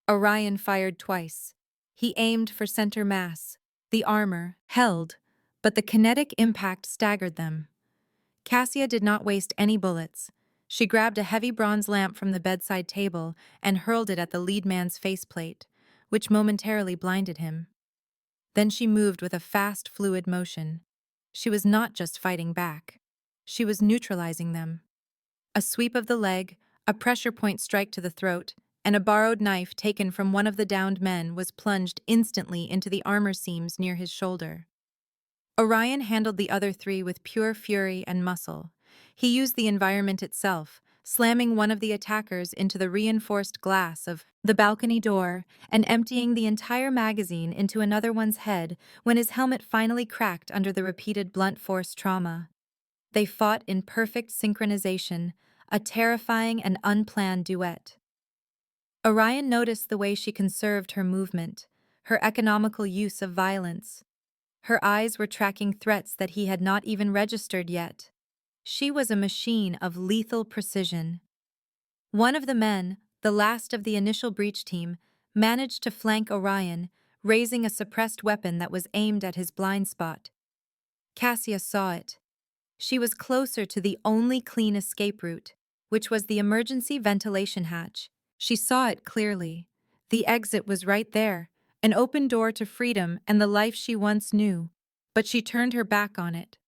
Orion fired twice. He aimed for center mass. The armor held, but the kinetic impact staggered them. Cassia did not waste any bullets. She grabbed a heavy bronze lamp from the bedside table and hurled it at the lead man's faceplate, which momentarily blinded him. Then she moved with a fast, fluid motion. She was not just fighting back. She was neutralizing them. A sweep of the leg, a pressure point strike to the throat, and a borrowed knife taken from one of the downed men was plunged instantly into the armor seams near his shoulder. Orion handled the other three with pure fury and muscle. He used the environment itself, slamming one of the attackers into the reinforced glass of the balcony door and emptying the entire magazine into another one's head when his helmet finally cracked under the repeated blunt force trauma. They fought in perfect synchronization, a terrifying and unplanned duet. Orion noticed the way she conserved her movement, her economical use of violence. Her eyes were tracking threats that he had not even registered yet. She was a machine of lethal precision. One of the men, the last of the initial breach team, managed to flank Orion, raising a suppressed weapon that was aimed at his blind spot. Cassia saw it. She was closer to the only clean escape route, which was the emergency ventilation hatch. She saw it clearly. The exit was right there, an open door to freedom and the life she once knew, but she turned her back on it.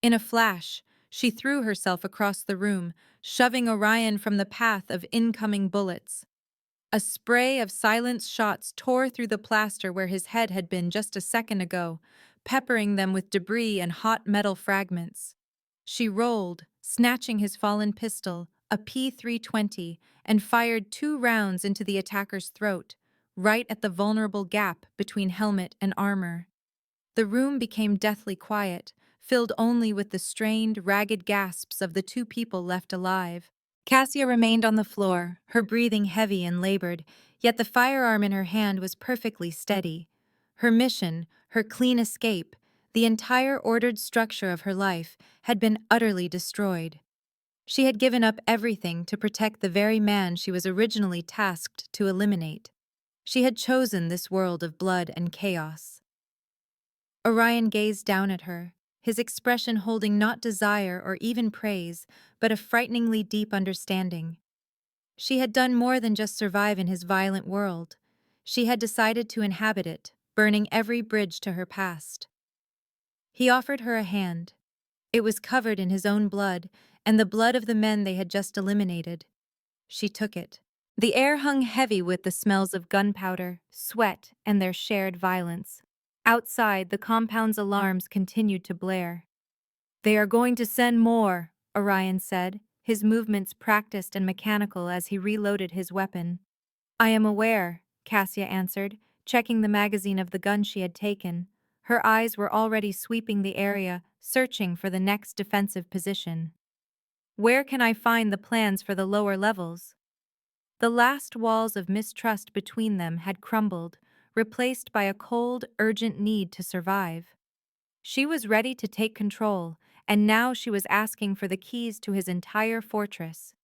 In a flash, she threw herself across the room, shoving Orion from the path of incoming bullets. A spray of silenced shots tore through the plaster where his head had been just a second ago, peppering them with debris and hot metal fragments. She rolled, snatching his fallen pistol, a P320, and fired 2 rounds into the attacker's throat, right at the vulnerable gap between helmet and armor. The room became deathly quiet, filled only with the strained, ragged gasps of the 2 people left alive. Cassia remained on the floor, her breathing heavy and labored, yet the firearm in her hand was perfectly steady. Her mission, her clean escape, the entire ordered structure of her life had been utterly destroyed. She had given up everything to protect the very man she was originally tasked to eliminate. She had chosen this world of blood and chaos. Orion gazed down at her, his expression holding not desire or even praise, but a frighteningly deep understanding. She had done more than just survive in his violent world. She had decided to inhabit it, burning every bridge to her past. He offered her a hand. It was covered in his own blood, and the blood of the men they had just eliminated. She took it. The air hung heavy with the smells of gunpowder, sweat, and their shared violence. Outside, the compound's alarms continued to blare. "They are going to send more," Orion said, his movements practiced and mechanical as he reloaded his weapon. "I am aware," Cassia answered, checking the magazine of the gun she had taken. Her eyes were already sweeping the area, searching for the next defensive position. "Where can I find the plans for the lower levels?" The last walls of mistrust between them had crumbled, replaced by a cold, urgent need to survive. She was ready to take control, and now she was asking for the keys to his entire fortress.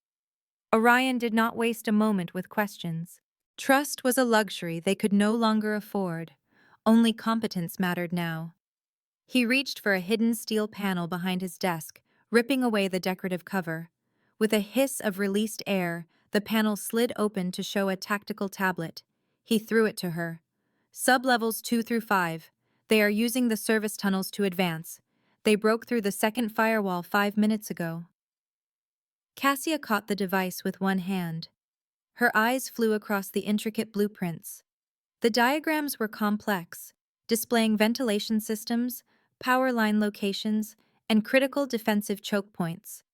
Orion did not waste a moment with questions. Trust was a luxury they could no longer afford. Only competence mattered now. He reached for a hidden steel panel behind his desk, ripping away the decorative cover. With a hiss of released air, the panel slid open to show a tactical tablet. He threw it to her. "Sub-levels 2 through 5. They are using the service tunnels to advance. They broke through the second firewall 5 minutes ago." Cassia caught the device with one hand. Her eyes flew across the intricate blueprints. The diagrams were complex, displaying ventilation systems, power line locations, and critical defensive choke points.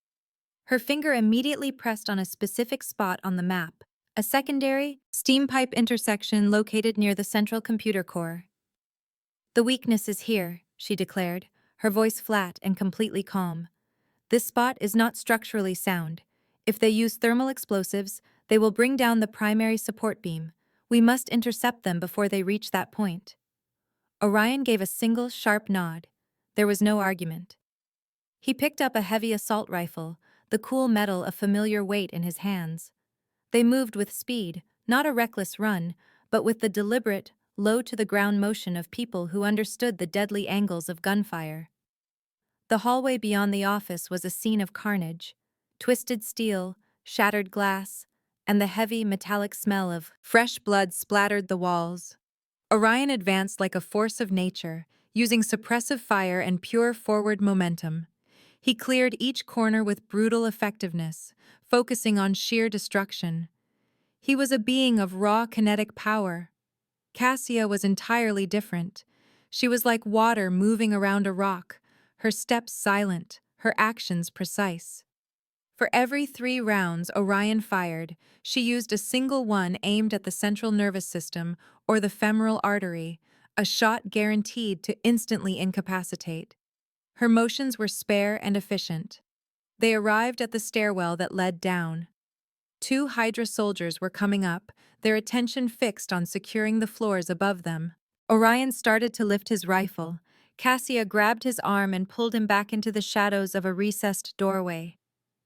Her finger immediately pressed on a specific spot on the map, a secondary, steam pipe intersection located near the central computer core. "The weakness is here," she declared, her voice flat and completely calm. "This spot is not structurally sound. If they use thermal explosives, they will bring down the primary support beam. We must intercept them before they reach that point." Orion gave a single, sharp nod. There was no argument. He picked up a heavy assault rifle, the cool metal a familiar weight in his hands. They moved with speed, not a reckless run, but with the deliberate, low-to-the-ground motion of people who understood the deadly angles of gunfire. The hallway beyond the office was a scene of carnage. Twisted steel, shattered glass, and the heavy metallic smell of fresh blood splattered the walls. Orion advanced like a force of nature, using suppressive fire and pure forward momentum. He cleared each corner with brutal effectiveness, focusing on sheer destruction. He was a being of raw kinetic power. Cassia was entirely different. She was like water moving around a rock, her steps silent, her actions precise. For every 3 rounds Orion fired, she used a single one aimed at the central nervous system or the femoral artery, a shot guaranteed to instantly incapacitate. Her motions were spare and efficient. They arrived at the stairwell that led down. 2 Hydra soldiers were coming up, their attention fixed on securing the floors above them. Orion started to lift his rifle. Cassia grabbed his arm and pulled him back into the shadows of a recessed doorway.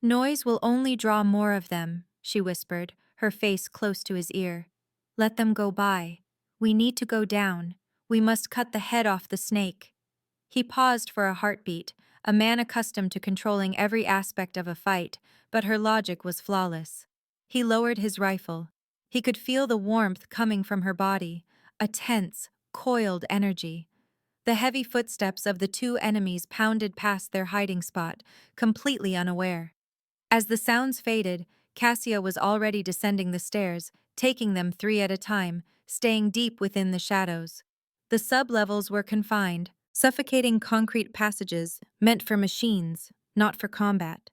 "Noise will only draw more of them," she whispered, her face close to his ear. "Let them go by. We need to go down. We must cut the head off the snake." He paused for a heartbeat, a man accustomed to controlling every aspect of a fight, but her logic was flawless. He lowered his rifle. He could feel the warmth coming from her body, a tense, coiled energy. The heavy footsteps of the 2 enemies pounded past their hiding spot, completely unaware. As the sounds faded, Cassia was already descending the stairs, taking them 3 at a time, staying deep within the shadows. The sub-levels were confined, suffocating concrete passages meant for machines, not for combat.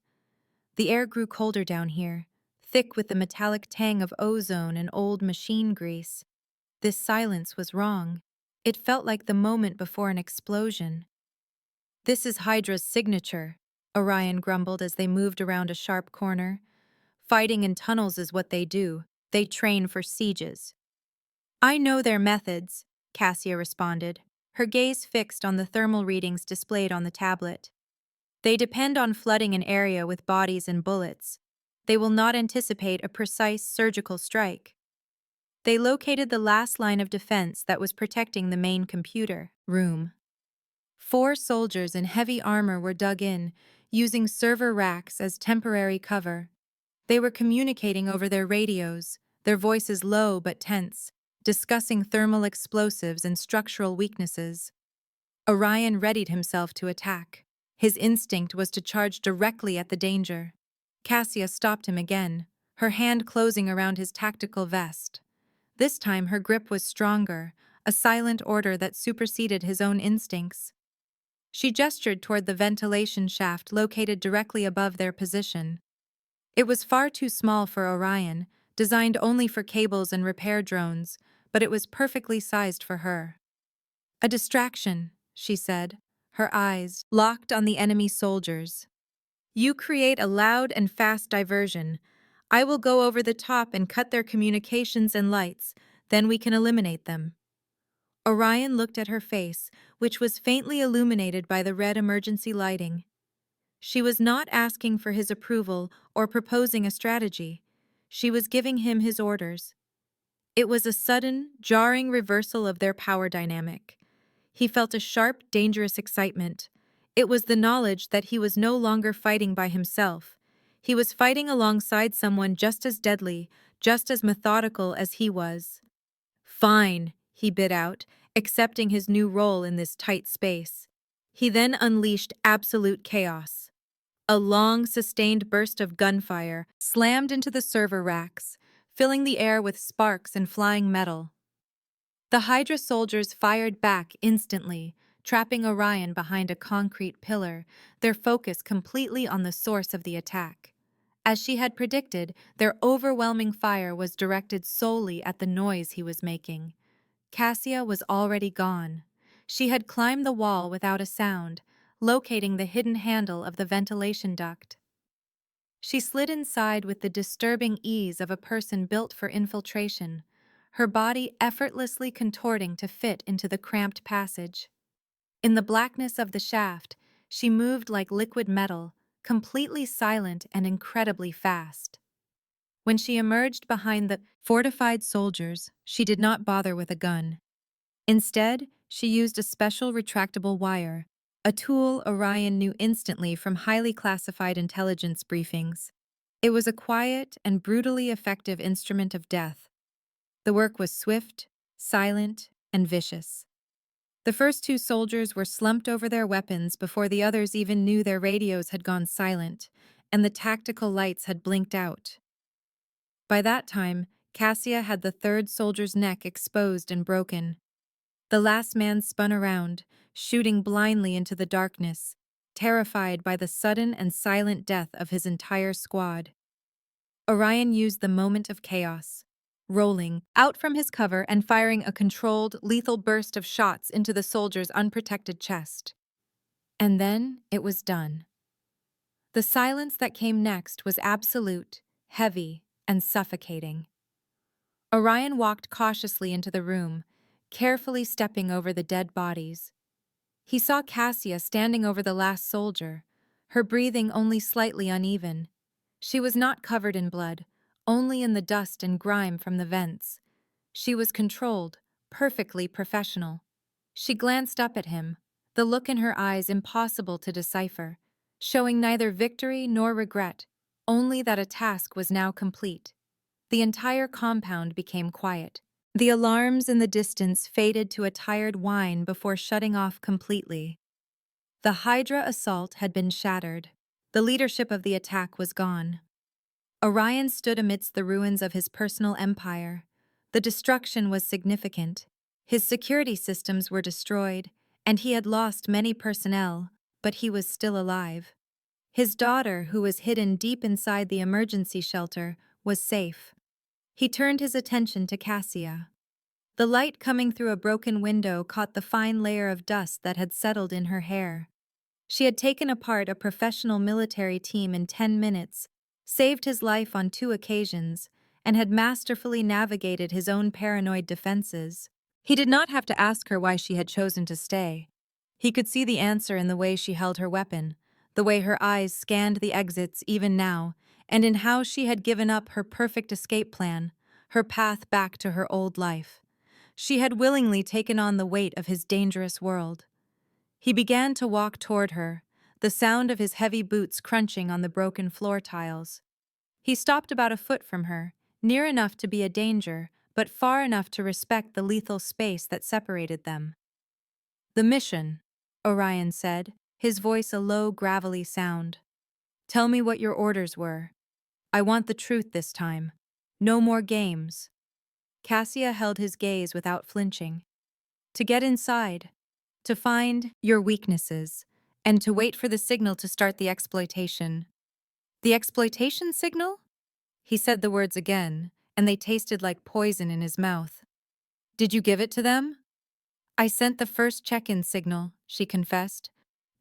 The air grew colder down here, thick with the metallic tang of ozone and old machine grease. This silence was wrong. It felt like the moment before an explosion. "This is Hydra's signature," Orion grumbled as they moved around a sharp corner. "Fighting in tunnels is what they do. They train for sieges." "I know their methods," Cassia responded, her gaze fixed on the thermal readings displayed on the tablet. "They depend on flooding an area with bodies and bullets. They will not anticipate a precise surgical strike." They located the last line of defense that was protecting the main computer room. 4 soldiers in heavy armor were dug in, using server racks as temporary cover. They were communicating over their radios, their voices low but tense, discussing thermal explosives and structural weaknesses. Orion readied himself to attack. His instinct was to charge directly at the danger. Cassia stopped him again, her hand closing around his tactical vest. This time her grip was stronger, a silent order that superseded his own instincts. She gestured toward the ventilation shaft located directly above their position. It was far too small for Orion, designed only for cables and repair drones, but it was perfectly sized for her. "A distraction," she said, her eyes locked on the enemy soldiers. "You create a loud and fast diversion. I will go over the top and cut their communications and lights, then we can eliminate them." Orion looked at her face, which was faintly illuminated by the red emergency lighting. She was not asking for his approval or proposing a strategy. She was giving him his orders. It was a sudden, jarring reversal of their power dynamic. He felt a sharp, dangerous excitement. It was the knowledge that he was no longer fighting by himself. He was fighting alongside someone just as deadly, just as methodical as he was. "Fine," he bit out, accepting his new role in this tight space. He then unleashed absolute chaos. A long, sustained burst of gunfire slammed into the server racks, filling the air with sparks and flying metal. The Hydra soldiers fired back instantly, trapping Orion behind a concrete pillar, their focus completely on the source of the attack. As she had predicted, their overwhelming fire was directed solely at the noise he was making. Cassia was already gone. She had climbed the wall without a sound, locating the hidden handle of the ventilation duct. She slid inside with the disturbing ease of a person built for infiltration, her body effortlessly contorting to fit into the cramped passage. In the blackness of the shaft, she moved like liquid metal, completely silent and incredibly fast. When she emerged behind the fortified soldiers, she did not bother with a gun. Instead, she used a special retractable wire, a tool Orion knew instantly from highly classified intelligence briefings. It was a quiet and brutally effective instrument of death. The work was swift, silent, and vicious. The first two soldiers were slumped over their weapons before the others even knew their radios had gone silent, and the tactical lights had blinked out. By that time, Cassia had the third soldier's neck exposed and broken. The last man spun around, shooting blindly into the darkness, terrified by the sudden and silent death of his entire squad. Orion used the moment of chaos, rolling out from his cover and firing a controlled, lethal burst of shots into the soldier's unprotected chest. And then it was done. The silence that came next was absolute, heavy, and suffocating. Orion walked cautiously into the room, carefully stepping over the dead bodies. He saw Cassia standing over the last soldier, her breathing only slightly uneven. She was not covered in blood, only in the dust and grime from the vents. She was controlled, perfectly professional. She glanced up at him, the look in her eyes impossible to decipher, showing neither victory nor regret, only that a task was now complete. The entire compound became quiet. The alarms in the distance faded to a tired whine before shutting off completely. The Hydra assault had been shattered. The leadership of the attack was gone. Orion stood amidst the ruins of his personal empire. The destruction was significant. His security systems were destroyed, and he had lost many personnel, but he was still alive. His daughter, who was hidden deep inside the emergency shelter, was safe. He turned his attention to Cassia. The light coming through a broken window caught the fine layer of dust that had settled in her hair. She had taken apart a professional military team in 10 minutes, saved his life on 2 occasions, and had masterfully navigated his own paranoid defenses. He did not have to ask her why she had chosen to stay. He could see the answer in the way she held her weapon, the way her eyes scanned the exits even now, and in how she had given up her perfect escape plan, her path back to her old life. She had willingly taken on the weight of his dangerous world. He began to walk toward her, the sound of his heavy boots crunching on the broken floor tiles. He stopped about a foot from her, near enough to be a danger, but far enough to respect the lethal space that separated them. "The mission," Orion said, his voice a low, gravelly sound. "Tell me what your orders were. I want the truth this time. No more games." Cassia held his gaze without flinching. "To get inside, to find your weaknesses, and to wait for the signal to start the exploitation." "The exploitation signal?" He said the words again, and they tasted like poison in his mouth. "Did you give it to them?" "I sent the first check-in signal," she confessed.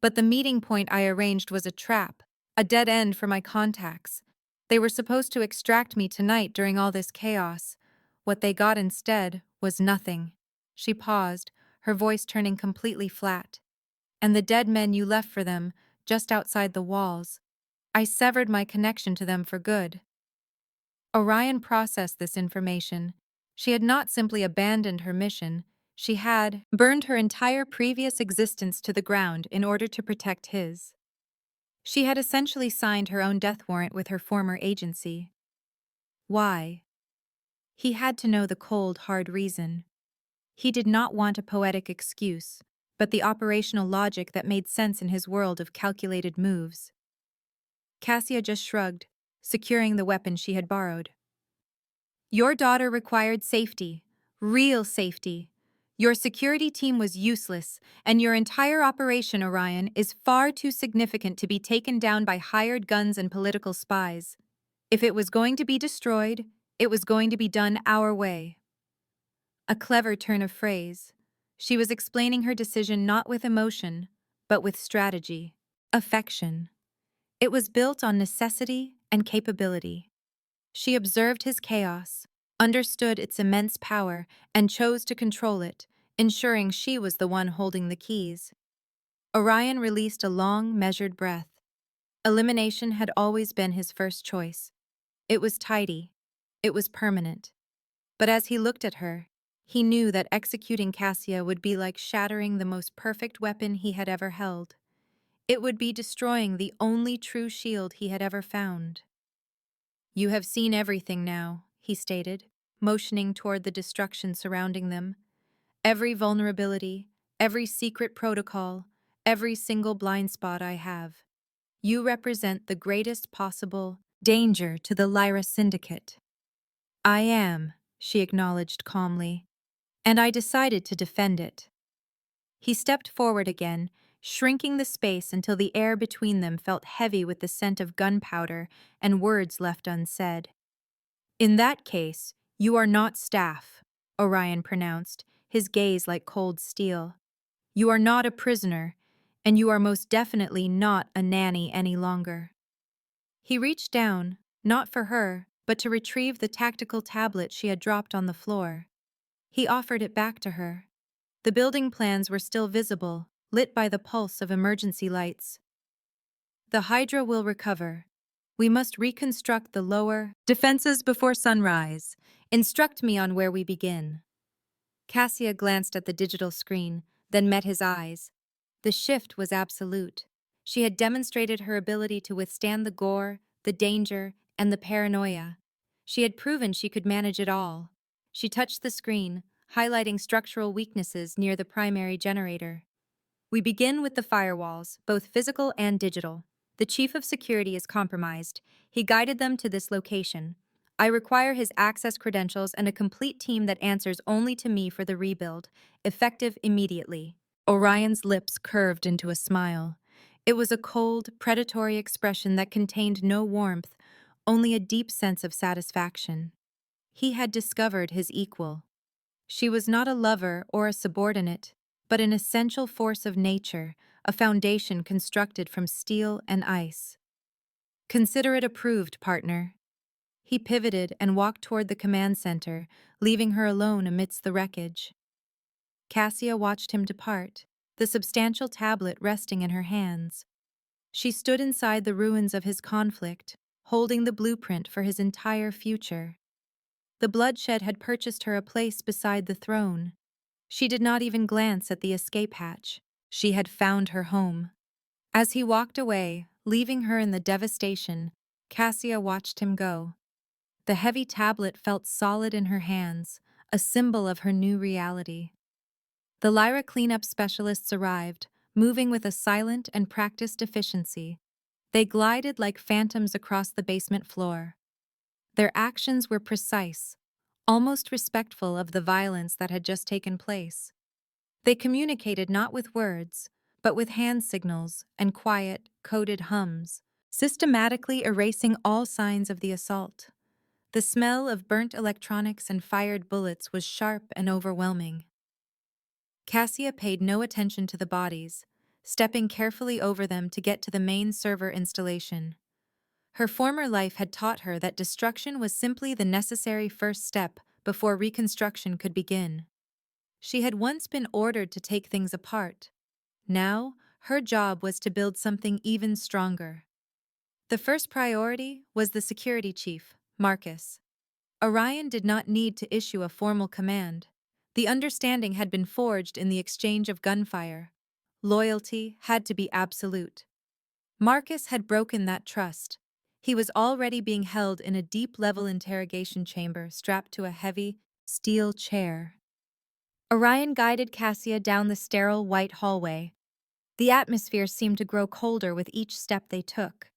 "But the meeting point I arranged was a trap, a dead end for my contacts. They were supposed to extract me tonight during all this chaos. What they got instead was nothing." She paused, her voice turning completely flat. "And the dead men you left for them, just outside the walls. I severed my connection to them for good." Orion processed this information. She had not simply abandoned her mission, she had burned her entire previous existence to the ground in order to protect his. She had essentially signed her own death warrant with her former agency. Why? He had to know the cold, hard reason. He did not want a poetic excuse, but the operational logic that made sense in his world of calculated moves. Cassia just shrugged, securing the weapon she had borrowed. "Your daughter required safety, real safety. Your security team was useless, and your entire operation, Orion, is far too significant to be taken down by hired guns and political spies. If it was going to be destroyed, it was going to be done our way." A clever turn of phrase. She was explaining her decision not with emotion, but with strategy, affection. It was built on necessity and capability. She observed his chaos, understood its immense power, and chose to control it, ensuring she was the one holding the keys. Orion released a long, measured breath. Elimination had always been his first choice. It was tidy. It was permanent. But as he looked at her, He knew that executing Cassia would be like shattering the most perfect weapon he had ever held. It would be destroying the only true shield he had ever found. "You have seen everything now," he stated, motioning toward the destruction surrounding them. "Every vulnerability, every secret protocol, every single blind spot I have. You represent the greatest possible danger to the Lyra Syndicate." "I am," she acknowledged calmly, "and I decided to defend it." He stepped forward again, shrinking the space until the air between them felt heavy with the scent of gunpowder and words left unsaid. "In that case, you are not staff," Orion pronounced, his gaze like cold steel. "You are not a prisoner, and you are most definitely not a nanny any longer." He reached down, not for her, but to retrieve the tactical tablet she had dropped on the floor. He offered it back to her. The building plans were still visible, lit by the pulse of emergency lights. "The Hydra will recover. We must reconstruct the lower defenses before sunrise. Instruct me on where we begin." Cassia glanced at the digital screen, then met his eyes. The shift was absolute. She had demonstrated her ability to withstand the gore, the danger, and the paranoia. She had proven she could manage it all. She touched the screen, highlighting structural weaknesses near the primary generator. "We begin with the firewalls, both physical and digital. The chief of security is compromised. He guided them to this location. I require his access credentials and a complete team that answers only to me for the rebuild, effective immediately." Orion's lips curved into a smile. It was a cold, predatory expression that contained no warmth, only a deep sense of satisfaction. He had discovered his equal. She was not a lover or a subordinate, but an essential force of nature, a foundation constructed from steel and ice. "Consider it approved, partner." He pivoted and walked toward the command center, leaving her alone amidst the wreckage. Cassia watched him depart, the substantial tablet resting in her hands. She stood inside the ruins of his conflict, holding the blueprint for his entire future. The bloodshed had purchased her a place beside the throne. She did not even glance at the escape hatch. She had found her home. As he walked away, leaving her in the devastation, Cassia watched him go. The heavy tablet felt solid in her hands, a symbol of her new reality. The Lyra cleanup specialists arrived, moving with a silent and practiced efficiency. They glided like phantoms across the basement floor. Their actions were precise, almost respectful of the violence that had just taken place. They communicated not with words, but with hand signals and quiet, coded hums, systematically erasing all signs of the assault. The smell of burnt electronics and fired bullets was sharp and overwhelming. Cassia paid no attention to the bodies, stepping carefully over them to get to the main server installation. Her former life had taught her that destruction was simply the necessary first step before reconstruction could begin. She had once been ordered to take things apart. Now, her job was to build something even stronger. The first priority was the security chief, Marcus. Orion did not need to issue a formal command. The understanding had been forged in the exchange of gunfire. Loyalty had to be absolute. Marcus had broken that trust. He was already being held in a deep-level interrogation chamber strapped to a heavy, steel chair. Orion guided Cassia down the sterile white hallway. The atmosphere seemed to grow colder with each step they took.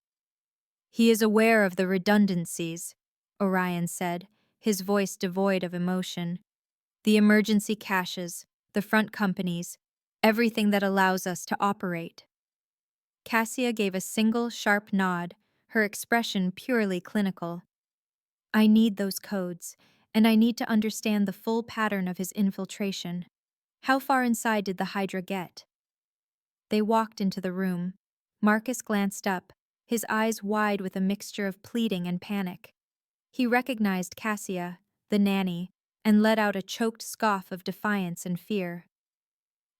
"He is aware of the redundancies," Orion said, his voice devoid of emotion. "The emergency caches, the front companies, everything that allows us to operate." Cassia gave a single sharp nod, her expression purely clinical. "I need those codes, and I need to understand the full pattern of his infiltration. How far inside did the Hydra get?" They walked into the room. Marcus glanced up, his eyes wide with a mixture of pleading and panic. He recognized Cassia, the nanny, and let out a choked scoff of defiance and fear.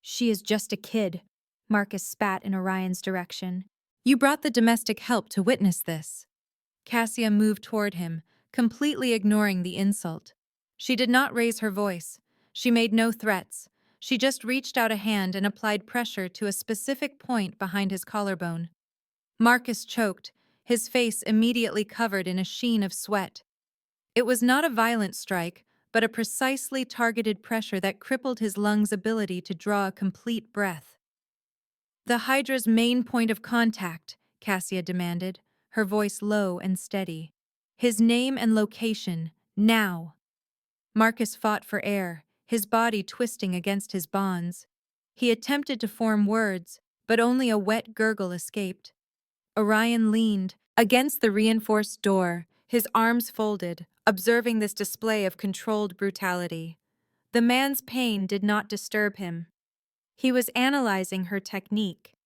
"She is just a kid," Marcus spat in Orion's direction. "You brought the domestic help to witness this." Cassia moved toward him, completely ignoring the insult. She did not raise her voice, She made no threats. She just reached out a hand and applied pressure to a specific point behind his collarbone. Marcus choked, his face immediately covered in a sheen of sweat. It was not a violent strike, but a precisely targeted pressure that crippled his lungs' ability to draw a complete breath. "The Hydra's main point of contact," Cassia demanded, her voice low and steady. "His name and location, now." Marcus fought for air, his body twisting against his bonds. He attempted to form words, but only a wet gurgle escaped. Orion leaned against the reinforced door, his arms folded, observing this display of controlled brutality. The man's pain did not disturb him. He was analyzing her technique.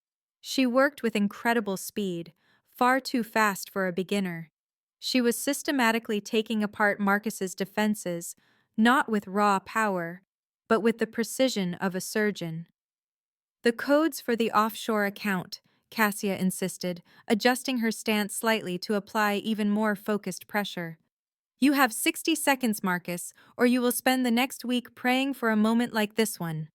She worked with incredible speed, far too fast for a beginner. She was systematically taking apart Marcus's defenses, not with raw power, but with the precision of a surgeon. "The codes for the offshore account," Cassia insisted, adjusting her stance slightly to apply even more focused pressure. "You have 60 seconds, Marcus, or you will spend the next week praying for a moment like this one."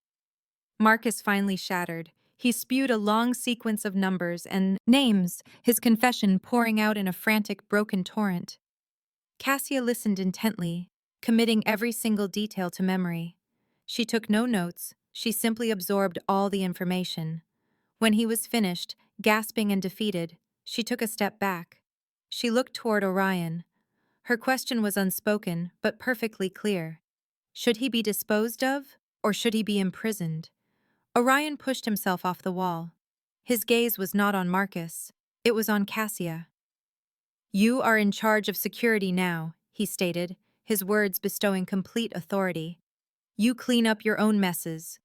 Marcus finally shattered. He spewed a long sequence of numbers and names, his confession pouring out in a frantic, broken torrent. Cassia listened intently, committing every single detail to memory. She took no notes, she simply absorbed all the information. When he was finished, gasping and defeated, she took a step back. She looked toward Orion. Her question was unspoken, but perfectly clear. Should he be disposed of, or should he be imprisoned? Orion pushed himself off the wall. His gaze was not on Marcus. It was on Cassia. "You are in charge of security now," he stated, his words bestowing complete authority. "You clean up your own messes."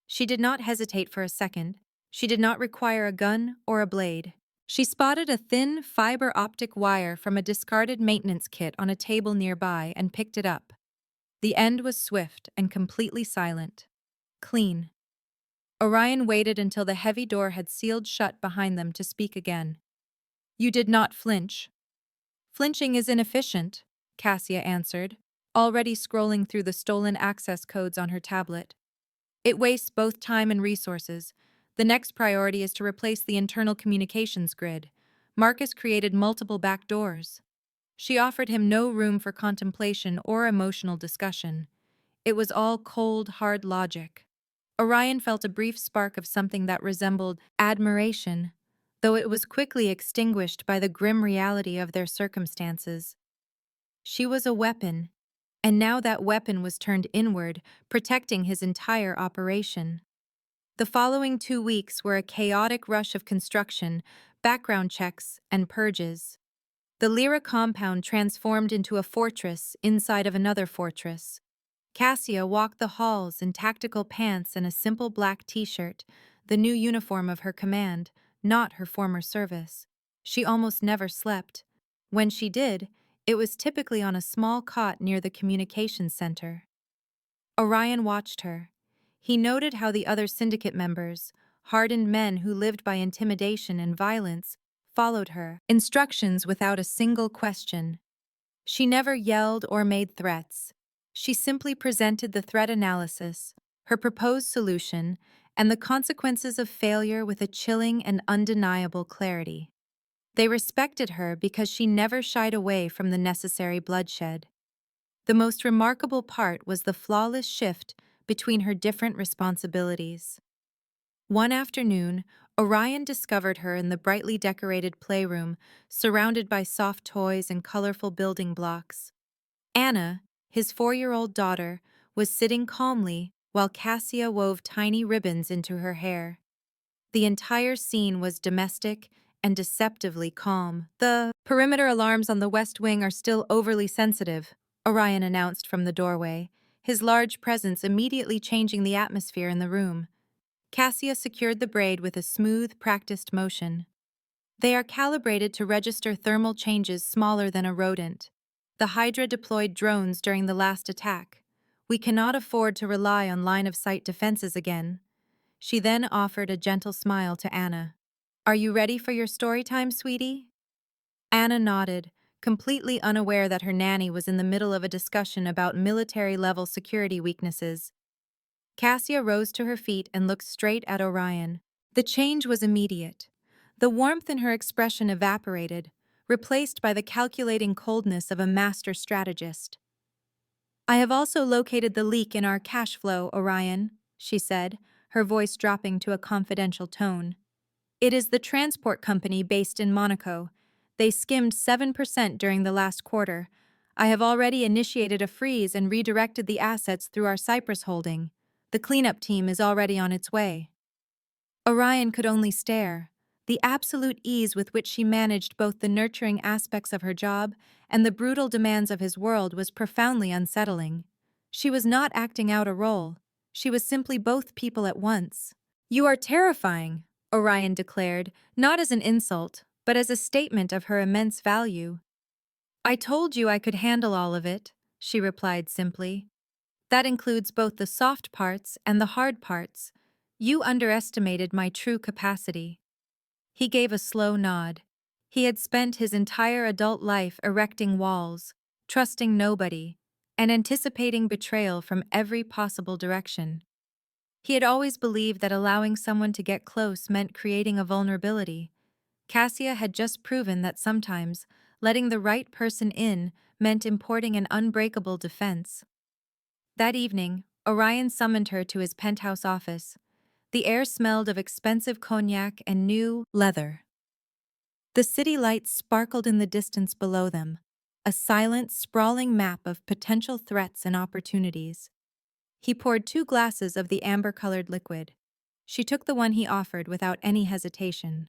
She did not hesitate for a second. She did not require a gun or a blade. She spotted a thin, fiber-optic wire from a discarded maintenance kit on a table nearby and picked it up. The end was swift and completely silent. Clean. Orion waited until the heavy door had sealed shut behind them to speak again. "You did not flinch." "Flinching is inefficient," Cassia answered, already scrolling through the stolen access codes on her tablet. "It wastes both time and resources. The next priority is to replace the internal communications grid." Marcus created multiple back doors. She offered him no room for contemplation or emotional discussion. It was all cold, hard logic. Orion felt a brief spark of something that resembled admiration, though it was quickly extinguished by the grim reality of their circumstances. She was a weapon, and now that weapon was turned inward, protecting his entire operation. The following 2 weeks were a chaotic rush of construction, background checks, and purges. The Lyra compound transformed into a fortress inside of another fortress. Cassia walked the halls in tactical pants and a simple black t-shirt, the new uniform of her command, not her former service. She almost never slept. When she did, it was typically on a small cot near the communications center. Orion watched her. He noted how the other syndicate members, hardened men who lived by intimidation and violence, followed her instructions without a single question. She never yelled or made threats. She simply presented the threat analysis, her proposed solution, and the consequences of failure with a chilling and undeniable clarity. They respected her because she never shied away from the necessary bloodshed. The most remarkable part was the flawless shift between her different responsibilities. One afternoon, Orion discovered her in the brightly decorated playroom, surrounded by soft toys and colorful building blocks. Anna, his 4-year-old daughter, was sitting calmly while Cassia wove tiny ribbons into her hair. The entire scene was domestic and deceptively calm. "The perimeter alarms on the West Wing are still overly sensitive," Orion announced from the doorway, his large presence immediately changing the atmosphere in the room. Cassia secured the braid with a smooth, practiced motion. "They are calibrated to register thermal changes smaller than a rodent. The Hydra deployed drones during the last attack. We cannot afford to rely on line-of-sight defenses again." She then offered a gentle smile to Anna. "Are you ready for your story time, sweetie?" Anna nodded, completely unaware that her nanny was in the middle of a discussion about military-level security weaknesses. Cassia rose to her feet and looked straight at Orion. The change was immediate. The warmth in her expression evaporated, replaced by the calculating coldness of a master strategist. "I have also located the leak in our cash flow, Orion," she said, her voice dropping to a confidential tone. "It is the transport company based in Monaco. They skimmed 7% during the last quarter. I have already initiated a freeze and redirected the assets through our Cyprus holding. The cleanup team is already on its way." Orion could only stare. The absolute ease with which she managed both the nurturing aspects of her job and the brutal demands of his world was profoundly unsettling. She was not acting out a role. She was simply both people at once. "You are terrifying," Orion declared, not as an insult, but as a statement of her immense value. "I told you I could handle all of it," she replied simply. "That includes both the soft parts and the hard parts. You underestimated my true capacity." He gave a slow nod. He had spent his entire adult life erecting walls, trusting nobody, and anticipating betrayal from every possible direction. He had always believed that allowing someone to get close meant creating a vulnerability. Cassia had just proven that sometimes letting the right person in meant importing an unbreakable defense. That evening, Orion summoned her to his penthouse office. The air smelled of expensive cognac and new leather. The city lights sparkled in the distance below them, a silent, sprawling map of potential threats and opportunities. He poured 2 glasses of the amber-colored liquid. She took the one he offered without any hesitation.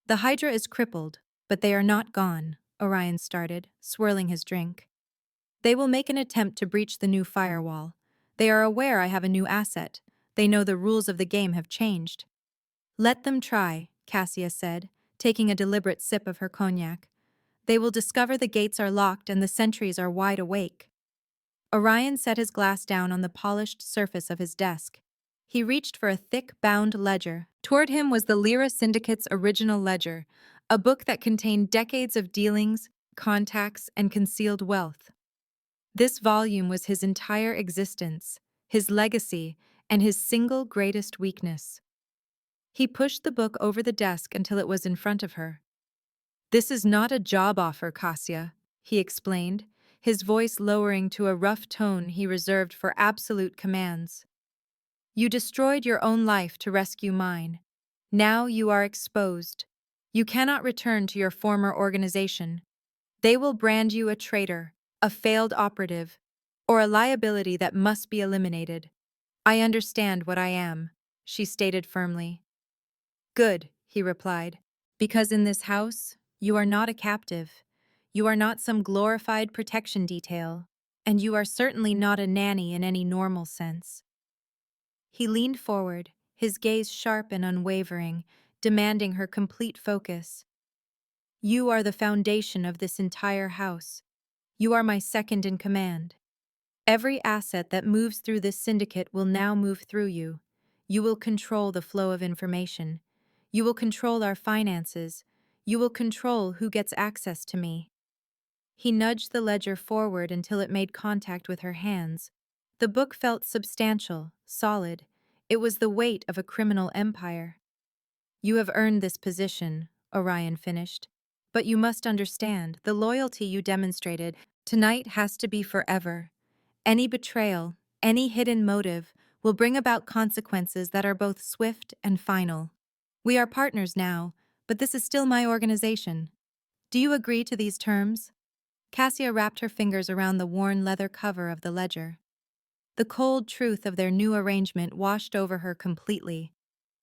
"The Hydra is crippled, but they are not gone," Orion started, swirling his drink. "They will make an attempt to breach the new firewall. They are aware I have a new asset. They know the rules of the game have changed." "Let them try," Cassia said, taking a deliberate sip of her cognac. "They will discover the gates are locked and the sentries are wide awake." Orion set his glass down on the polished surface of his desk. He reached for a thick, bound ledger. Toward him was the Lyra Syndicate's original ledger, a book that contained decades of dealings, contacts, and concealed wealth. This volume was his entire existence, his legacy, and his single greatest weakness. He pushed the book over the desk until it was in front of her. "This is not a job offer, Cassia," he explained, his voice lowering to a rough tone he reserved for absolute commands. "You destroyed your own life to rescue mine. Now you are exposed. You cannot return to your former organization. They will brand you a traitor, a failed operative, or a liability that must be eliminated. I understand what I am," she stated firmly. "Good," he replied, "because in this house, you are not a captive. You are not some glorified protection detail, and you are certainly not a nanny in any normal sense." He leaned forward, his gaze sharp and unwavering, demanding her complete focus. "You are the foundation of this entire house. You are my second in command. Every asset that moves through this syndicate will now move through you. You will control the flow of information. You will control our finances. You will control who gets access to me." He nudged the ledger forward until it made contact with her hands. The book felt substantial, solid. It was the weight of a criminal empire. "You have earned this position," Orion finished. "But you must understand, the loyalty you demonstrated tonight has to be forever. Any betrayal, any hidden motive, will bring about consequences that are both swift and final. We are partners now, but this is still my organization. Do you agree to these terms?" Cassia wrapped her fingers around the worn leather cover of the ledger. The cold truth of their new arrangement washed over her completely.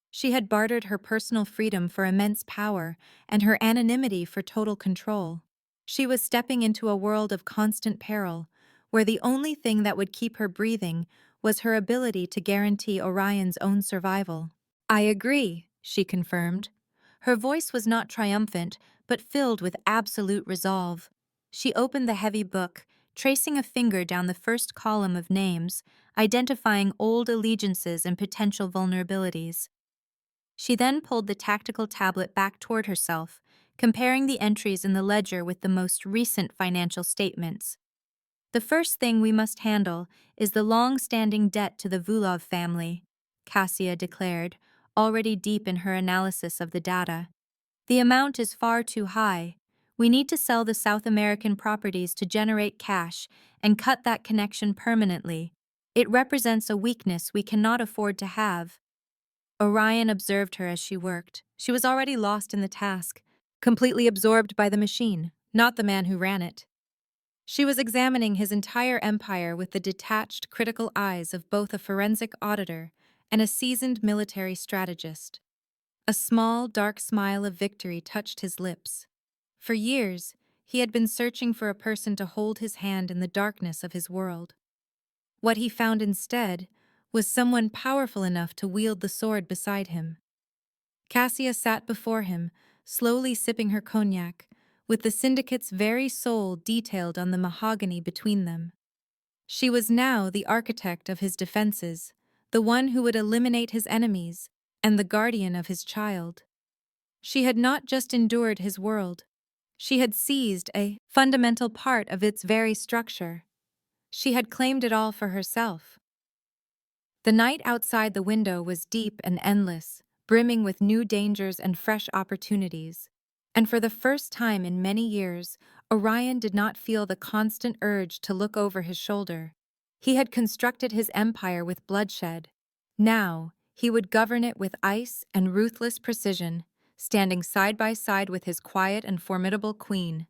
She had bartered her personal freedom for immense power and her anonymity for total control. She was stepping into a world of constant peril, where the only thing that would keep her breathing was her ability to guarantee Orion's own survival. "I agree," she confirmed. Her voice was not triumphant, but filled with absolute resolve. She opened the heavy book, tracing a finger down the first column of names, identifying old allegiances and potential vulnerabilities. She then pulled the tactical tablet back toward herself, comparing the entries in the ledger with the most recent financial statements. The first thing we must handle is the long-standing debt to the Vulov family, Cassia declared, already deep in her analysis of the data. The amount is far too high. We need to sell the South American properties to generate cash and cut that connection permanently. It represents a weakness we cannot afford to have. Orion observed her as she worked. She was already lost in the task, completely absorbed by the machine, not the man who ran it. She was examining his entire empire with the detached, critical eyes of both a forensic auditor and a seasoned military strategist. A small, dark smile of victory touched his lips. For years, he had been searching for a person to hold his hand in the darkness of his world. What he found instead was someone powerful enough to wield the sword beside him. Cassia sat before him, slowly sipping her cognac, with the syndicate's very soul detailed on the mahogany between them. She was now the architect of his defenses, the one who would eliminate his enemies, and the guardian of his child. She had not just endured his world. She had seized a fundamental part of its very structure. She had claimed it all for herself. The night outside the window was deep and endless, brimming with new dangers and fresh opportunities. And for the first time in many years, Orion did not feel the constant urge to look over his shoulder. He had constructed his empire with bloodshed. Now, he would govern it with ice and ruthless precision, standing side by side with his quiet and formidable queen.